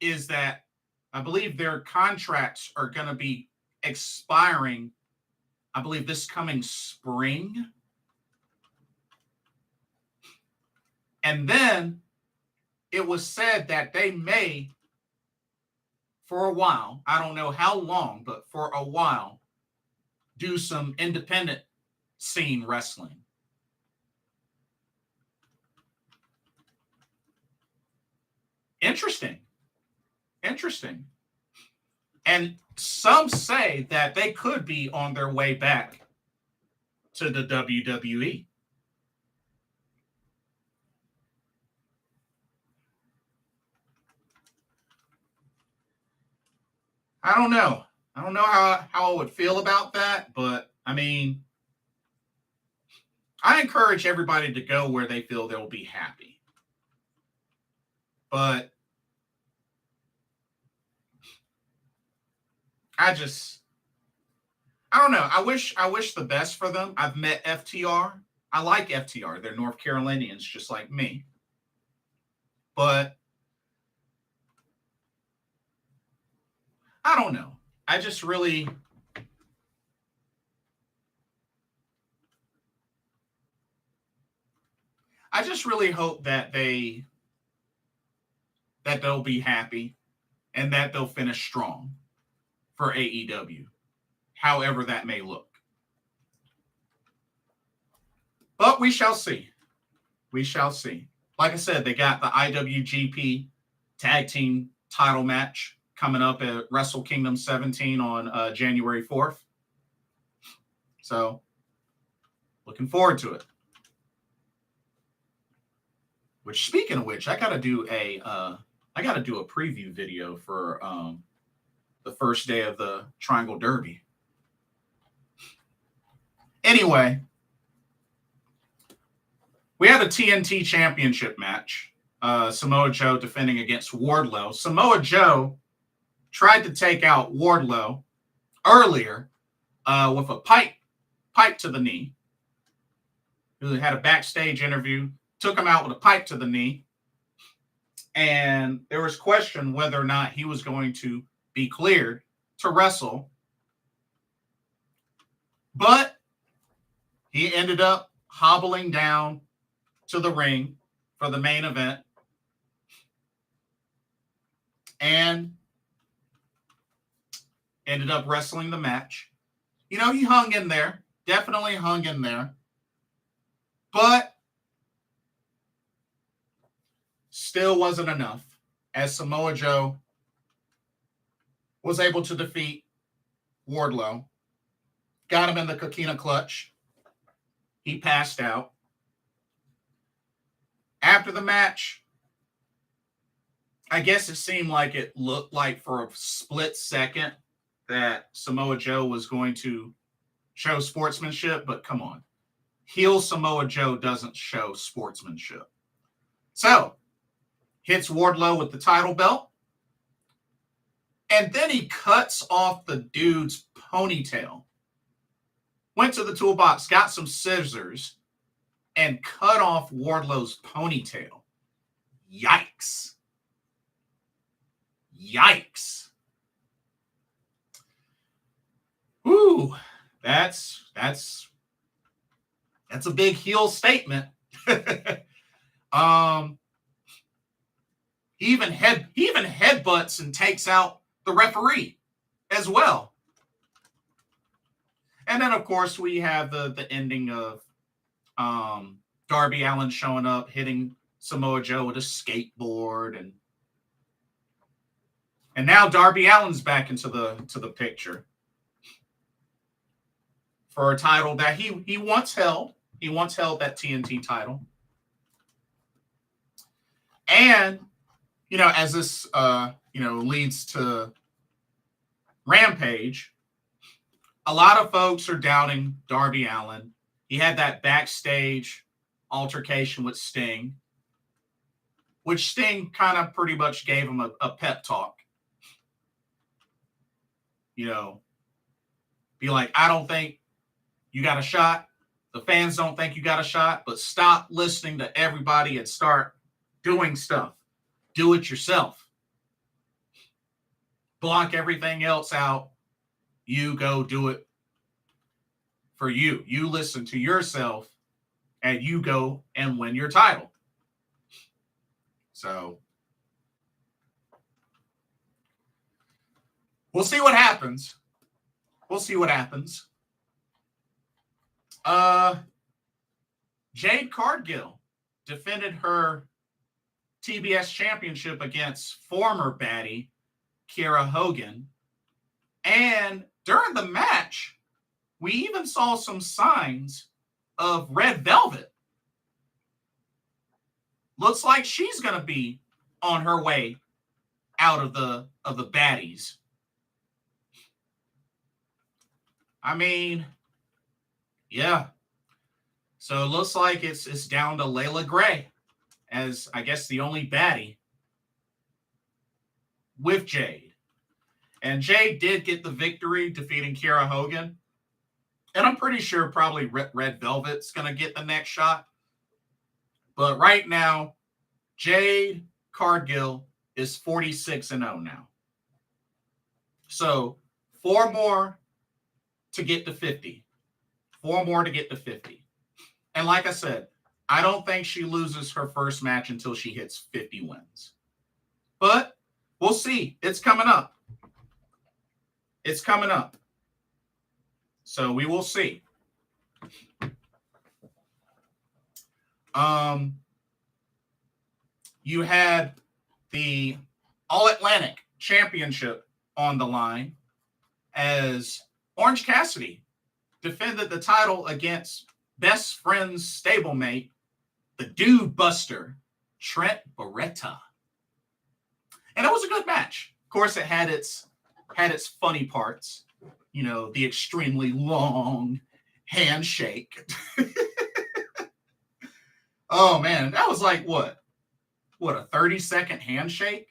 is that I believe their contracts are going to be expiring, I believe, this coming spring. And then it was said that they may, for a while, I don't know how long, but for a while, do some independent scene wrestling. Interesting. Interesting. And some say that they could be on their way back to the WWE. I don't know. I don't know how I would feel about that, but I mean, I encourage everybody to go where they feel they'll be happy. But I don't know. I wish the best for them. I've met FTR. I like FTR. They're North Carolinians just like me. But I don't know. I just really hope that they'll be happy and that they'll finish strong for AEW, however that may look. But we shall see. We shall see. Like I said, they got the IWGP Tag Team title match coming up at Wrestle Kingdom 17 on January 4th. So, looking forward to it. Which, speaking of which, I got to do a preview video for the first day of the Triangle Derby. Anyway, we had a TNT Championship match. Samoa Joe defending against Wardlow. Samoa Joe tried to take out Wardlow earlier with a pipe to the knee. He had a backstage interview, took him out with a pipe to the knee. And there was question whether or not he was going to be cleared to wrestle. But he ended up hobbling down to the ring for the main event. And ended up wrestling the match. You know, he hung in there. Definitely hung in there. But still wasn't enough, as Samoa Joe was able to defeat Wardlow. Got him in the Coquina clutch. He passed out. After the match, I guess it seemed like it looked like for a split second that Samoa Joe was going to show sportsmanship, but come on. Heel Samoa Joe doesn't show sportsmanship. So, hits Wardlow with the title belt. And then he cuts off the dude's ponytail. Went to the toolbox, got some scissors, and cut off Wardlow's ponytail. Yikes. Yikes. Whew. That's a big heel statement. He even headbutts and takes out the referee as well. And then, of course, we have the ending of Darby Allin showing up, hitting Samoa Joe with a skateboard, and now Darby Allin's back into the picture for a title that he once held. He once held that TNT title. And, you know, as this, leads to Rampage, a lot of folks are doubting Darby Allin. He had that backstage altercation with Sting, which Sting kind of pretty much gave him a pep talk. You know, be like, I don't think you got a shot. The fans don't think you got a shot, but stop listening to everybody and start doing stuff. Do it yourself. Block everything else out. You go do it for you. You listen to yourself and you go and win your title. So we'll see what happens. We'll see what happens. Jade Cargill defended her TBS championship against former baddie Kiera Hogan. And during the match, we even saw some signs of Red Velvet. Looks like she's going to be on her way out of the baddies. I mean, yeah. So it looks like it's down to Layla Gray as, I guess, the only baddie with Jade. And Jade did get the victory, defeating Kiera Hogan. And I'm pretty sure probably Red Velvet's going to get the next shot. But right now, Jade Cargill is 46-0 now. So 4 more to get to 50. 4 more to get to 50. And like I said, I don't think she loses her first match until she hits 50 wins. But we'll see. It's coming up. It's coming up. So we will see. You had the All-Atlantic Championship on the line as Orange Cassidy defended the title against best friend's stablemate, the Dude Buster, Trent Beretta. And it was a good match. Of course, it had its funny parts. You know, the extremely long handshake. Oh, man. That was like, what, a 30-second handshake?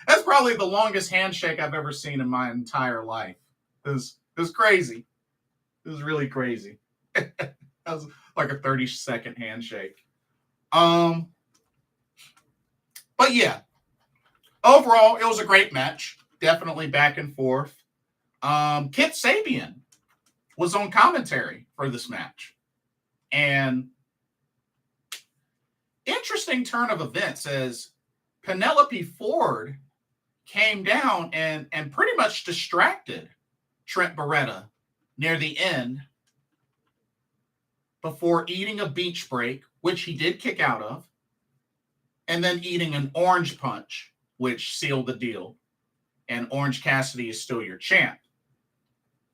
That's probably the longest handshake I've ever seen in my entire life. It was crazy. It was really crazy. That was like a 30-second handshake. But yeah, overall, it was a great match. Definitely back and forth. Kip Sabian was on commentary for this match. And interesting turn of events as Penelope Ford came down and pretty much distracted Trent Beretta near the end before eating a beach break, which he did kick out of, and then eating an orange punch, which sealed the deal. And Orange Cassidy is still your champ.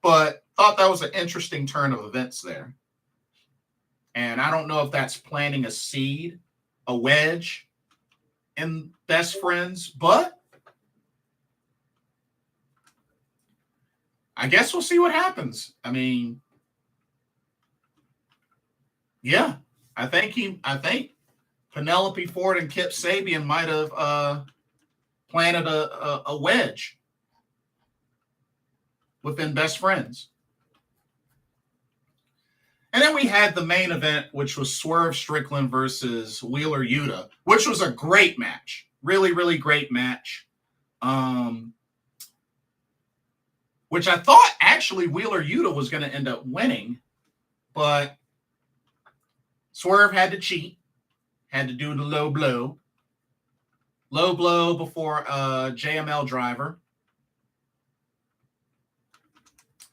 But thought that was an interesting turn of events there. And I don't know if that's planting a seed, a wedge in best friends, but I guess we'll see what happens. I mean, yeah, I think Penelope Ford and Kip Sabian might have planted a wedge within best friends. And then we had the main event, which was Swerve Strickland versus Wheeler Yuta, which was a great match. Really, really great match. Which I thought actually Wheeler Yuta was going to end up winning, but Swerve had to cheat, had to do the low blow. Low blow before JML driver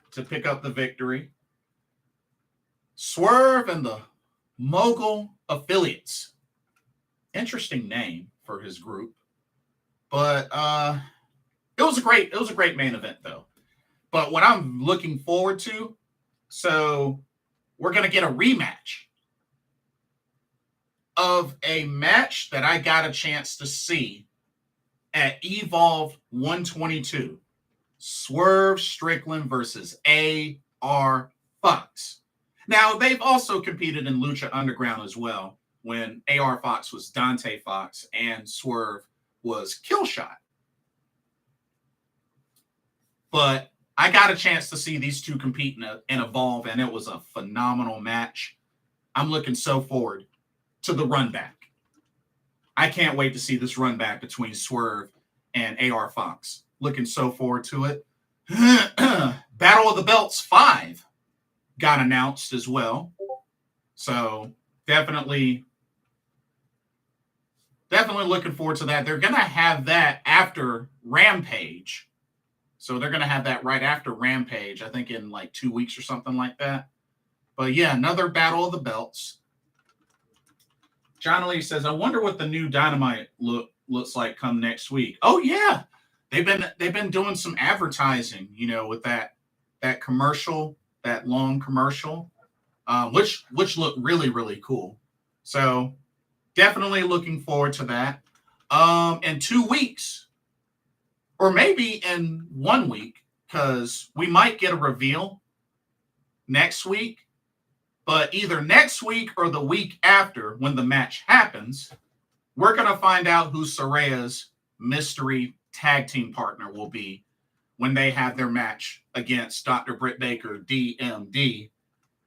to pick up the victory. Swerve and the Mogul Affiliates. Interesting name for his group. But it was a great main event though. But what I'm looking forward to, so we're going to get a rematch of a match that I got a chance to see at Evolve 122. Swerve Strickland versus A.R. Fox. Now, they've also competed in Lucha Underground as well, when A.R. Fox was Dante Fox and Swerve was Killshot. But I got a chance to see these two compete in Evolve, and it was a phenomenal match. I'm looking so forward to the run back. I can't wait to see this run back between Swerve and A.R. Fox. Looking so forward to it. Battle of the Belts 5 got announced as well. So definitely looking forward to that. They're going to have that after Rampage. So they're going to have that right after Rampage, I think in like 2 weeks or something like that. But yeah, another Battle of the Belts. John Lee says, I wonder what the new Dynamite looks like come next week. Oh yeah. They've been doing some advertising, with that commercial, that long commercial, which looked really, really cool. So definitely looking forward to that. In 2 weeks, or maybe in 1 week, because we might get a reveal next week. But either next week or the week after, when the match happens, we're going to find out who Saraya's mystery tag team partner will be when they have their match against Dr. Britt Baker, DMD,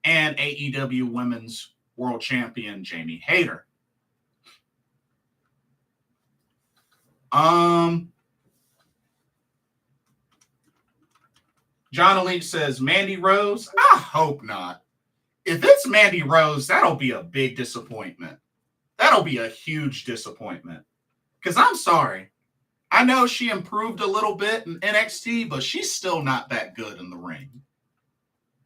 and AEW Women's World Champion Jamie Hayter. John Elite says, Mandy Rose? I hope not. If it's Mandy Rose, that'll be a big disappointment. That'll be a huge disappointment. Because I'm sorry. I know she improved a little bit in NXT, but she's still not that good in the ring.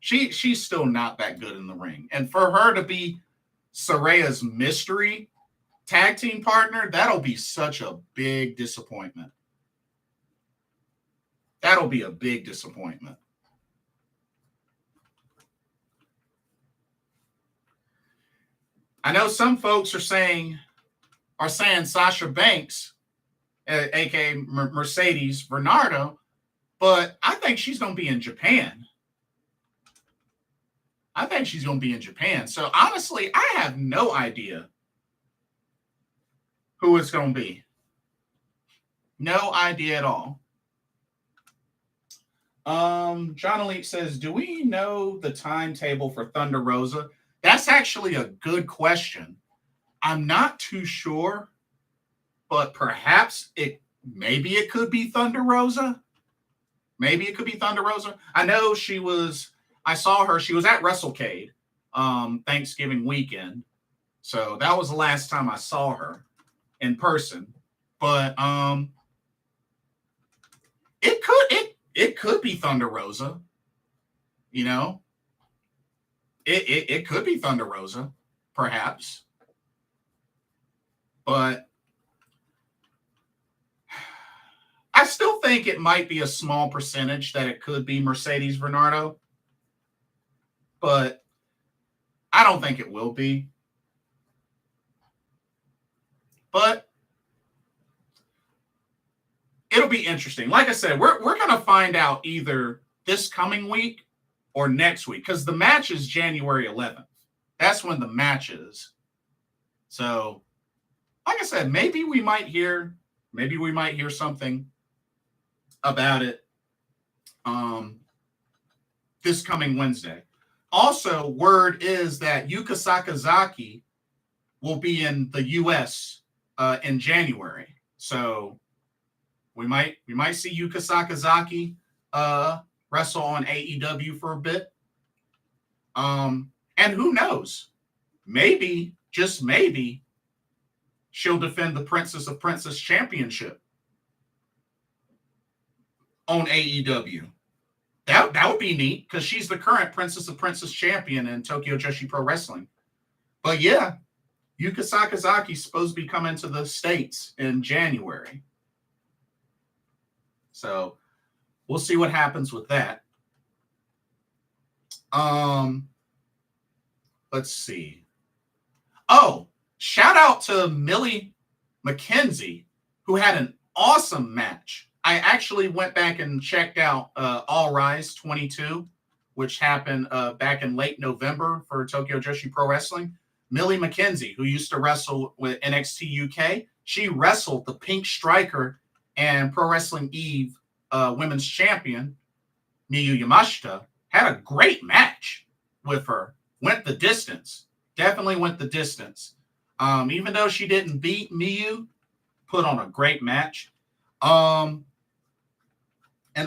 She's still not that good in the ring. And for her to be Saraya's mystery tag team partner, that'll be such a big disappointment. That'll be a big disappointment. I know some folks are saying Sasha Banks, aka Mercedes Bernardo, but I think she's going to be in Japan. So honestly, I have no idea who it's going to be. No idea at all. John Elite says, do we know the timetable for Thunder Rosa? That's actually a good question. I'm not too sure, but perhaps maybe it could be Thunder Rosa. I know I saw her, she was at WrestleCade, Thanksgiving weekend. So that was the last time I saw her in person. But it could be Thunder Rosa. It could be Thunder Rosa, perhaps. But I still think it might be a small percentage that it could be Mercedes Bernardo. But I don't think it will be. But it'll be interesting. Like I said, we're going to find out either this coming week or next week, because the match is January 11th. That's when the match is. So, like I said, maybe we might hear something about it this coming Wednesday. Also, word is that Yuka Sakazaki will be in the U.S. In January. So we might see Yuka Sakazaki wrestle on AEW for a bit. And who knows? Maybe, just maybe, she'll defend the Princess of Princess Championship on AEW. That would be neat, because she's the current Princess of Princess champion in Tokyo Joshi Pro Wrestling. But yeah, Yuka Sakazaki's supposed to be coming to the States in January. So we'll see what happens with that. Let's see. Oh, shout out to Millie McKenzie, who had an awesome match. I actually went back and checked out All Rise 22, which happened back in late November for Tokyo Joshi Pro Wrestling. Millie McKenzie, who used to wrestle with NXT UK, she wrestled the Pink Striker and Pro Wrestling Eve women's champion, Miyu Yamashita, had a great match with her. Went the distance. Definitely went the distance. Even though she didn't beat Miyu, put on a great match. And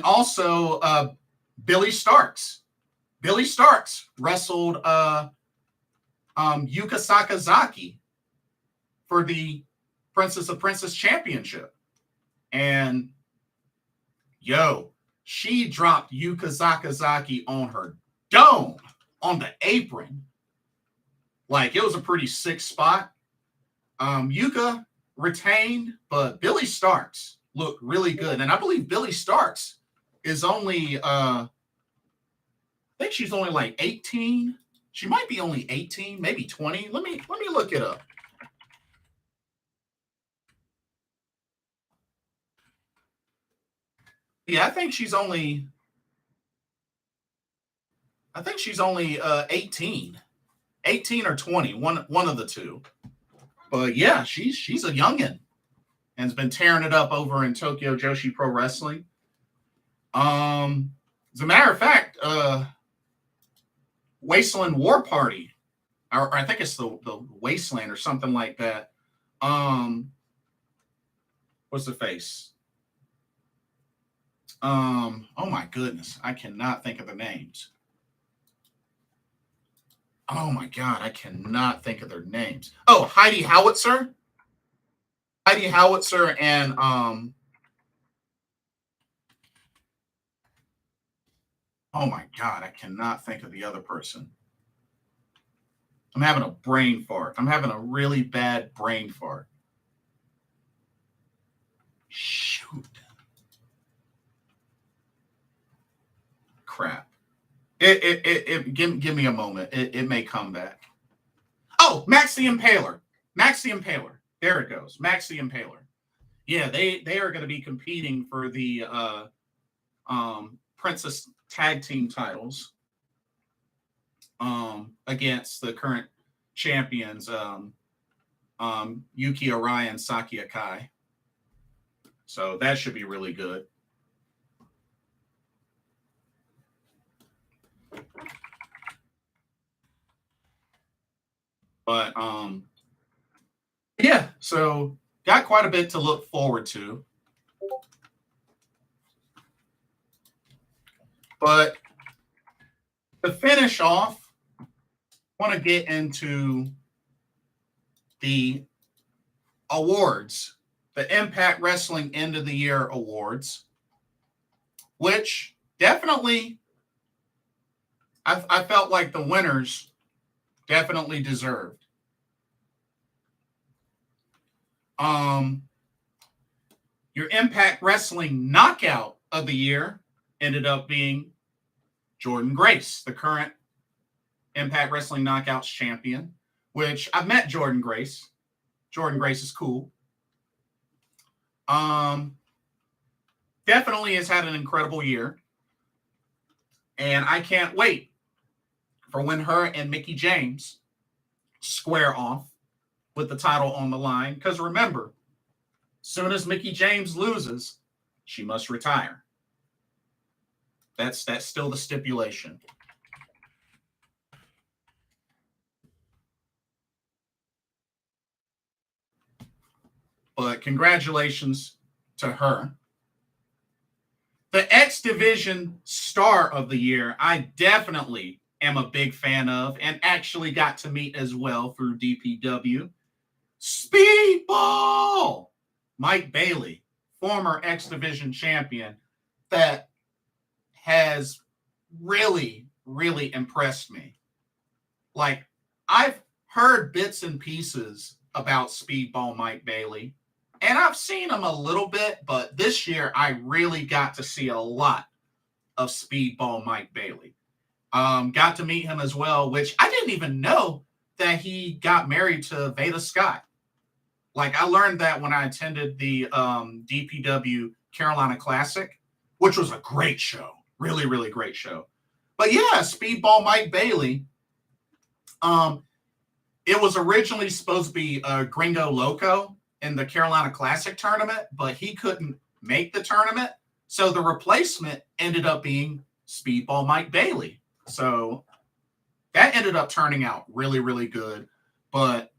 also Billy Starks. Billy Starks wrestled Yuka Sakazaki for the Princess of Princess Championship. And she dropped Yuka Sakazaki on her dome, on the apron. Like, it was a pretty sick spot. Yuka retained, but Billy Starks looked really good. And I believe Billy Starks is only, I think she's only like 18. She might be only 18, maybe 20. Let me look it up. Yeah, I think she's only 18. 18 or 20, one of the two. But yeah, she's a youngin' and has been tearing it up over in Tokyo Joshi Pro Wrestling. As a matter of fact, Wasteland War Party, or I think it's the Wasteland or something like that. What's the face? Oh my goodness, I cannot think of the names. Oh my god, I cannot think of their names. Oh, Heidi Howitzer and oh my god, I cannot think of the other person. I'm having a brain fart. I'm having a really bad brain fart. Shoot. Crap. Give me a moment. It may come back. Oh, Max the Impaler. There it goes. Max the Impaler. Yeah, they are going to be competing for the Princess Tag Team titles against the current champions, Yuki Arai and Saki Akai. So that should be really good. But yeah, so got quite a bit to look forward to. But to finish off, I want to get into the awards, the Impact Wrestling End of the Year Awards, which definitely I felt like the winners definitely deserved. Your Impact Wrestling Knockout of the Year ended up being Jordynne Grace, the current Impact Wrestling Knockouts champion, which I've met Jordynne Grace. Jordynne Grace is cool. Definitely has had an incredible year. And I can't wait for when her and Mickie James square off with the title on the line. Because remember, as soon as Mickie James loses, she must retire. That's still the stipulation. But congratulations to her. The X Division Star of the Year, I definitely am a big fan of and actually got to meet as well through DPW. Speedball! Mike Bailey, former X Division champion, that has really, really impressed me. Like, I've heard bits and pieces about Speedball Mike Bailey, and I've seen him a little bit, but this year I really got to see a lot of Speedball Mike Bailey. Got to meet him as well, which I didn't even know that he got married to Veda Scott. Like, I learned that when I attended the DPW Carolina Classic, which was a great show. Really, really great show. But yeah, Speedball Mike Bailey. It was originally supposed to be Gringo Loco in the Carolina Classic tournament, but he couldn't make the tournament. So the replacement ended up being Speedball Mike Bailey. So that ended up turning out really, really good. But,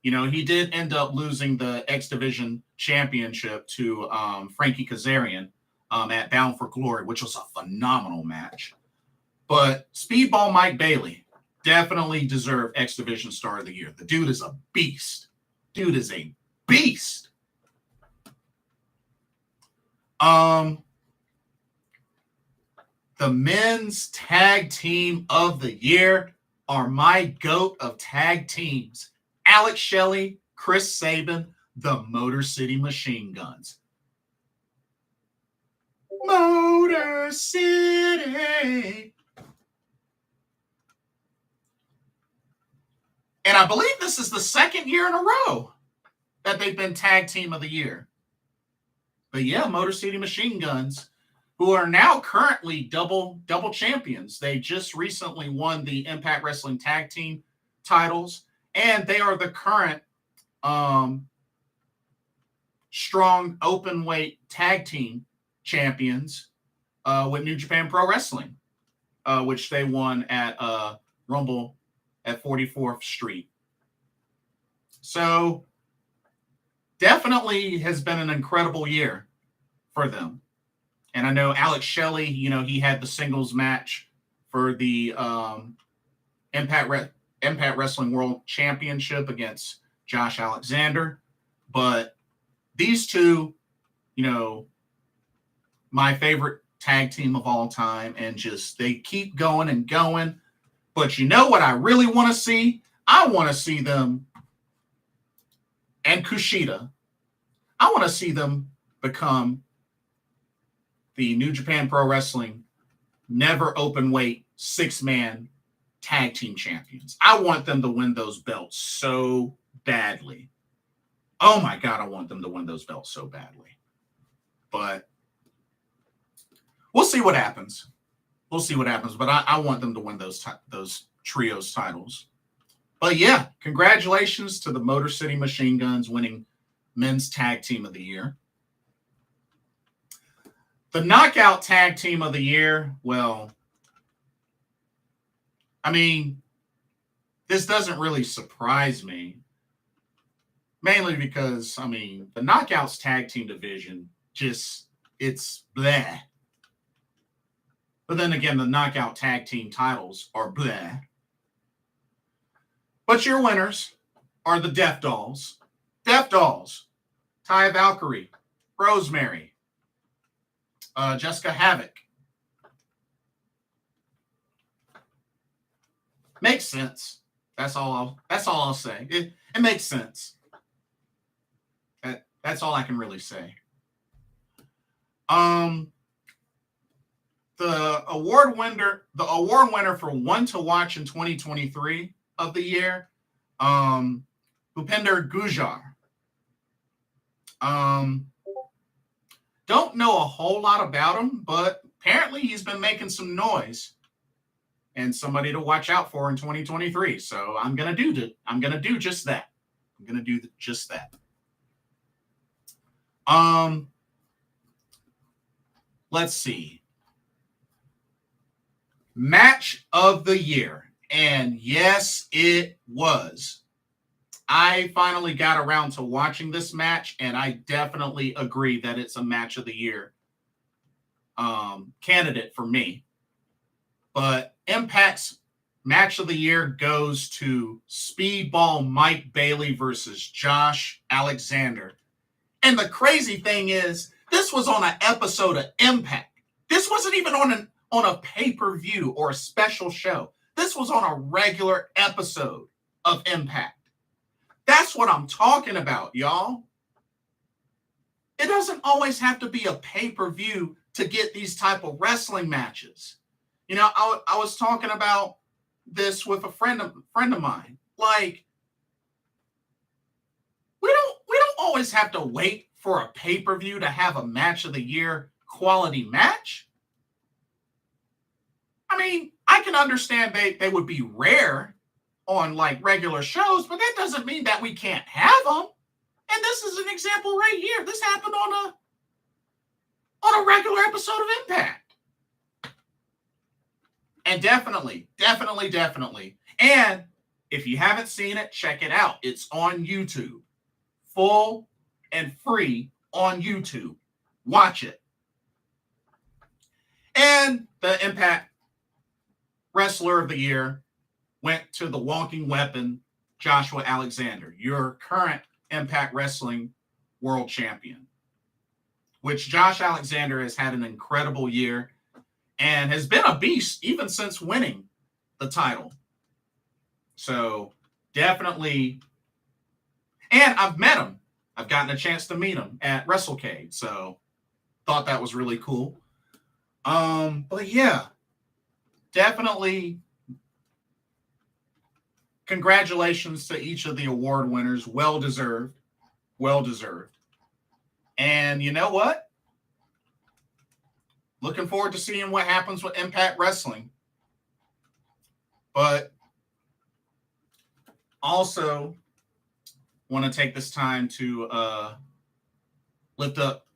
you know, he did end up losing the X Division championship to Frankie Kazarian at Bound for Glory, which was a phenomenal match. But Speedball Mike Bailey definitely deserved X Division Star of the Year. The dude is a beast. Dude is a beast. The men's tag team of the year are my GOAT of tag teams, Alex Shelley, Chris Sabin, the Motor City Machine Guns. Motor City. And I believe this is the second year in a row that they've been Tag Team of the Year. But yeah, Motor City Machine Guns, who are now currently double champions. They just recently won the Impact Wrestling Tag Team titles, and they are the current strong open weight tag team champions with New Japan Pro Wrestling, which they won at Rumble at 44th Street. So definitely has been an incredible year for them. And I know Alex Shelley, he had the singles match for the Impact Wrestling World Championship against Josh Alexander. But these two, my favorite tag team of all time, and just they keep going and going. But you know what I really want to see? I want to see them and Kushida. I want to see them become the New Japan Pro Wrestling never open weight 6-man tag team champions. I want them to win those belts so badly. Oh my God, I want them to win those belts so badly. But we'll see what happens. We'll see what happens. But I want them to win those trios titles. But yeah, congratulations to the Motor City Machine Guns winning Men's Tag Team of the Year. The Knockout Tag Team of the Year, well, I mean, this doesn't really surprise me. Mainly because, the Knockouts Tag Team division, it's bleh. But then again, the Knockout Tag Team titles are bleh. But your winners are the Death Dolls. Death Dolls, Taya Valkyrie, Rosemary, Jessica Havoc. Makes sense. That's all I'll say. It makes sense. That's all I can really say. The award winner for One to Watch in 2023 of the year, Bhupinder Gujar. Don't know a whole lot about him, but apparently he's been making some noise and somebody to watch out for in 2023. So I'm gonna do just that. Let's see. Match of the year. And yes, it was. I finally got around to watching this match, and I definitely agree that it's a match of the year candidate for me. But Impact's match of the year goes to Speedball Mike Bailey versus Josh Alexander. And the crazy thing is, this was on an episode of Impact. This wasn't even on a pay-per-view or a special show. This was on a regular episode of Impact. That's what I'm talking about, y'all. It doesn't always have to be a pay-per-view to get these type of wrestling matches. I was talking about this with a friend of mine. Like, we don't always have to wait for a pay-per-view to have a match of the year quality match. I can understand they would be rare on like regular shows, but that doesn't mean that we can't have them. And this is an example right here. This happened on a regular episode of Impact. And definitely. And if you haven't seen it, check it out. It's on YouTube. Full and free on YouTube. Watch it. And the Impact Wrestler of the Year went to the Walking Weapon, Joshua Alexander, your current Impact Wrestling World Champion, which Josh Alexander has had an incredible year and has been a beast even since winning the title. So definitely, And I've met him. I've gotten a chance to meet him at WrestleCade. So thought that was really cool. But yeah, definitely congratulations to each of the award winners. Well deserved. Well deserved. And you know what? Looking forward to seeing what happens with Impact Wrestling. But also want to take this time to lift up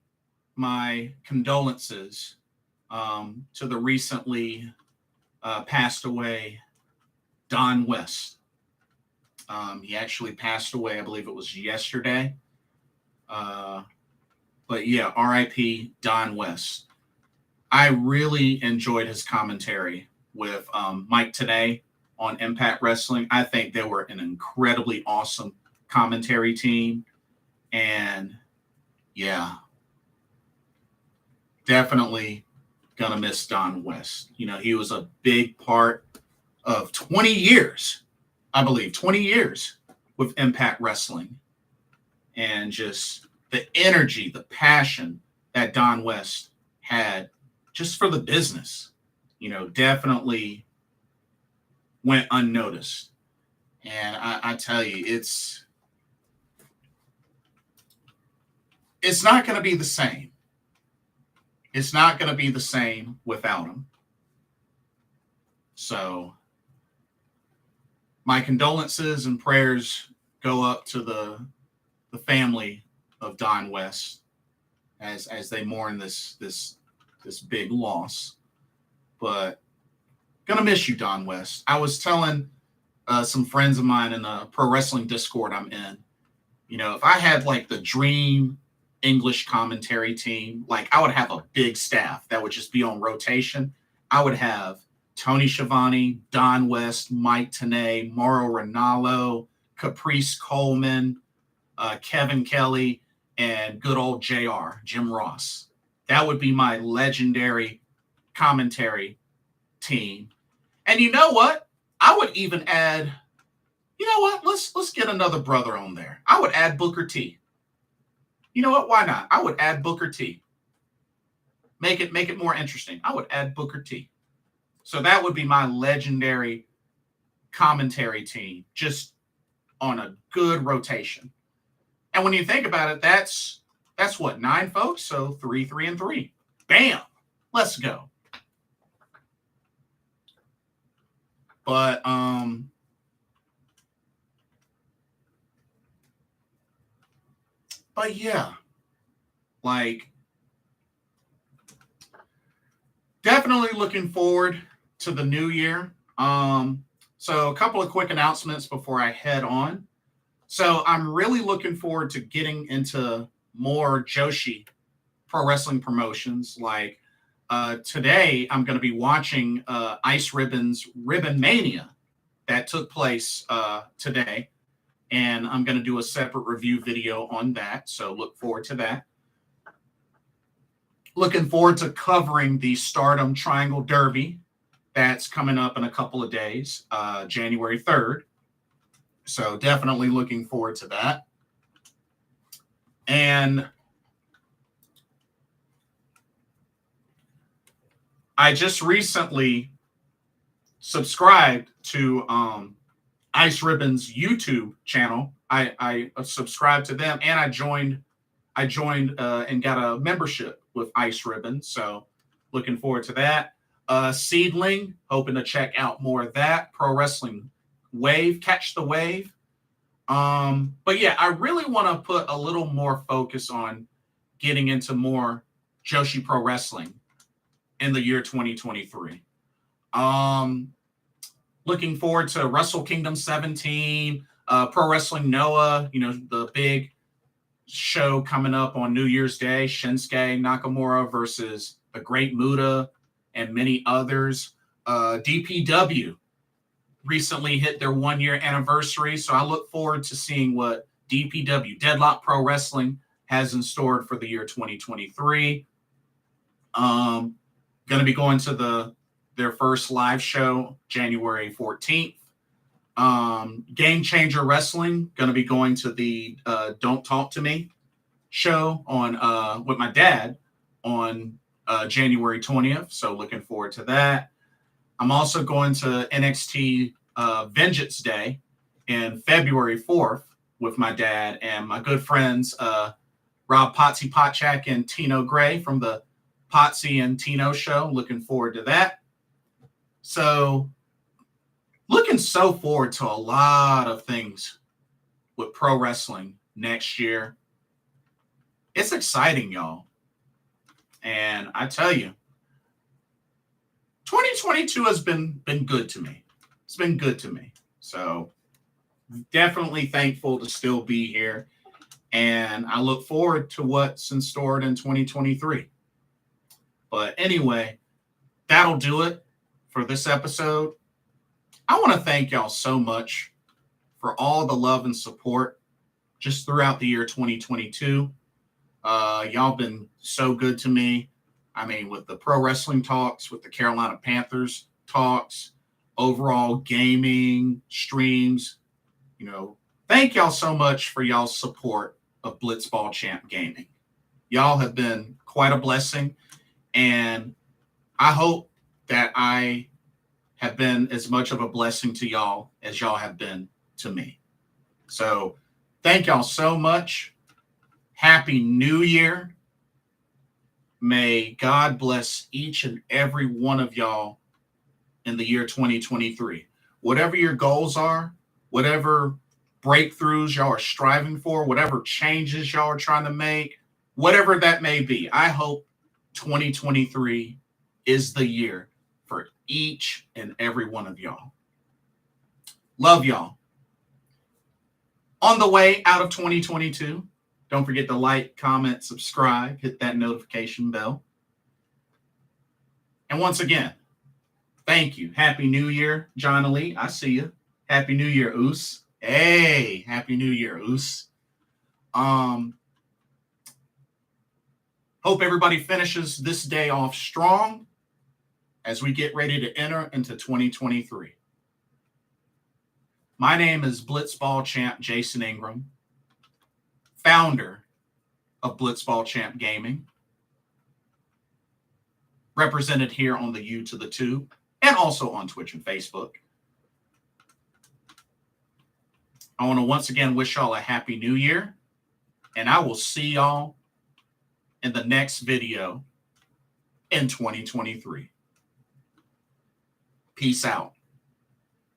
my condolences to the recently passed away Don West. He actually passed away, I believe it was yesterday. But yeah, RIP Don West. I really enjoyed his commentary with Mike today on Impact Wrestling. I think they were an incredibly awesome commentary team. And yeah, definitely gonna miss Don West. You know, he was a big part of 20 years, I believe, 20 years with Impact Wrestling. And just the energy, the passion that Don West had just for the business, you know, definitely went unnoticed. And I tell you, it's not going to be the same. It's not going to be the same without him. So my condolences and prayers go up to the family of Don West as they mourn this big loss. But gonna miss you, Don West. I was telling some friends of mine in a pro wrestling Discord I'm in, you know, if I had like the dream English commentary team, like I would have a big staff that would just be on rotation. I would have Tony Schiavone, Don West, Mike Tenay, Mauro Ranallo, Caprice Coleman, Kevin Kelly, and good old JR, Jim Ross. That would be my legendary commentary team. And you know what? I would even add, you know what? Let's get another brother on there. I would add Booker T. You know what? Why not? I would add Booker T. Make it more interesting. I would add Booker T. So that would be my legendary commentary team, just on a good rotation. And when you think about it, that's what, 9 folks? So 3, 3, and 3. Bam! Let's go. But yeah, like definitely looking forward to the new year. So a couple of quick announcements before I head on. So I'm really looking forward to getting into more Joshi pro wrestling promotions. Like today, I'm going to be watching Ice Ribbon's Ribbon Mania that took place today. And I'm going to do a separate review video on that. So look forward to that. Looking forward to covering the Stardom Triangle Derby that's coming up in a couple of days, January 3rd. So definitely looking forward to that. And I just recently subscribed to Ice Ribbon's YouTube channel. I subscribed to them, and I joined and got a membership with Ice Ribbon. So looking forward to that. Seedling, hoping to check out more of that. Pro Wrestling Wave, Catch the Wave. But yeah, I really want to put a little more focus on getting into more Joshi Pro Wrestling in the year 2023. Looking forward to Wrestle Kingdom 17, Pro Wrestling Noah, you know, the big show coming up on New Year's Day, Shinsuke Nakamura versus the Great Muta and many others. DPW recently hit their 1-year anniversary, so I look forward to seeing what DPW, Deadlock Pro Wrestling, has in store for the year 2023. Going to be going to their first live show January 14th. Game Changer Wrestling, going to be going to the Don't Talk to Me show on with my dad on January 20th. So looking forward to that. I'm also going to NXT Vengeance Day in February 4th with my dad and my good friends Rob Potsy Potchak and Tino Gray from the Potsy and Tino show. Looking forward to that. So looking so forward to a lot of things with pro wrestling next year. It's exciting, y'all. And I tell you, 2022 has been good to me. It's been good to me. So definitely thankful to still be here. And I look forward to what's in store in 2023. But anyway, that'll do it for this episode. I want to thank y'all so much for all the love and support just throughout the year 2022. Y'all been so good to me. I mean, with the pro wrestling talks, with the Carolina Panthers talks, overall gaming, streams, thank y'all so much for y'all's support of Blitzball Champ Gaming. Y'all have been quite a blessing, and I hope that I have been as much of a blessing to y'all as y'all have been to me. So thank y'all so much. Happy New Year. May God bless each and every one of y'all in the year 2023. Whatever your goals are, whatever breakthroughs y'all are striving for, whatever changes y'all are trying to make, whatever that may be, I hope 2023 is the year for each and every one of y'all. Love y'all. On the way out of 2022, don't forget to like, comment, subscribe, hit that notification bell. And once again, thank you. Happy New Year, John Ali. I see you. Happy New Year, Oos. Hey, Happy New Year, Oos. Hope everybody finishes this day off strong as we get ready to enter into 2023. My name is Blitzball Champ Jason Ingram, founder of Blitzball Champ Gaming, represented here on the U to the Tube and also on Twitch and Facebook. I want to once again wish y'all a Happy New Year, and I will see y'all in the next video in 2023. Peace out.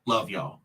Love y'all.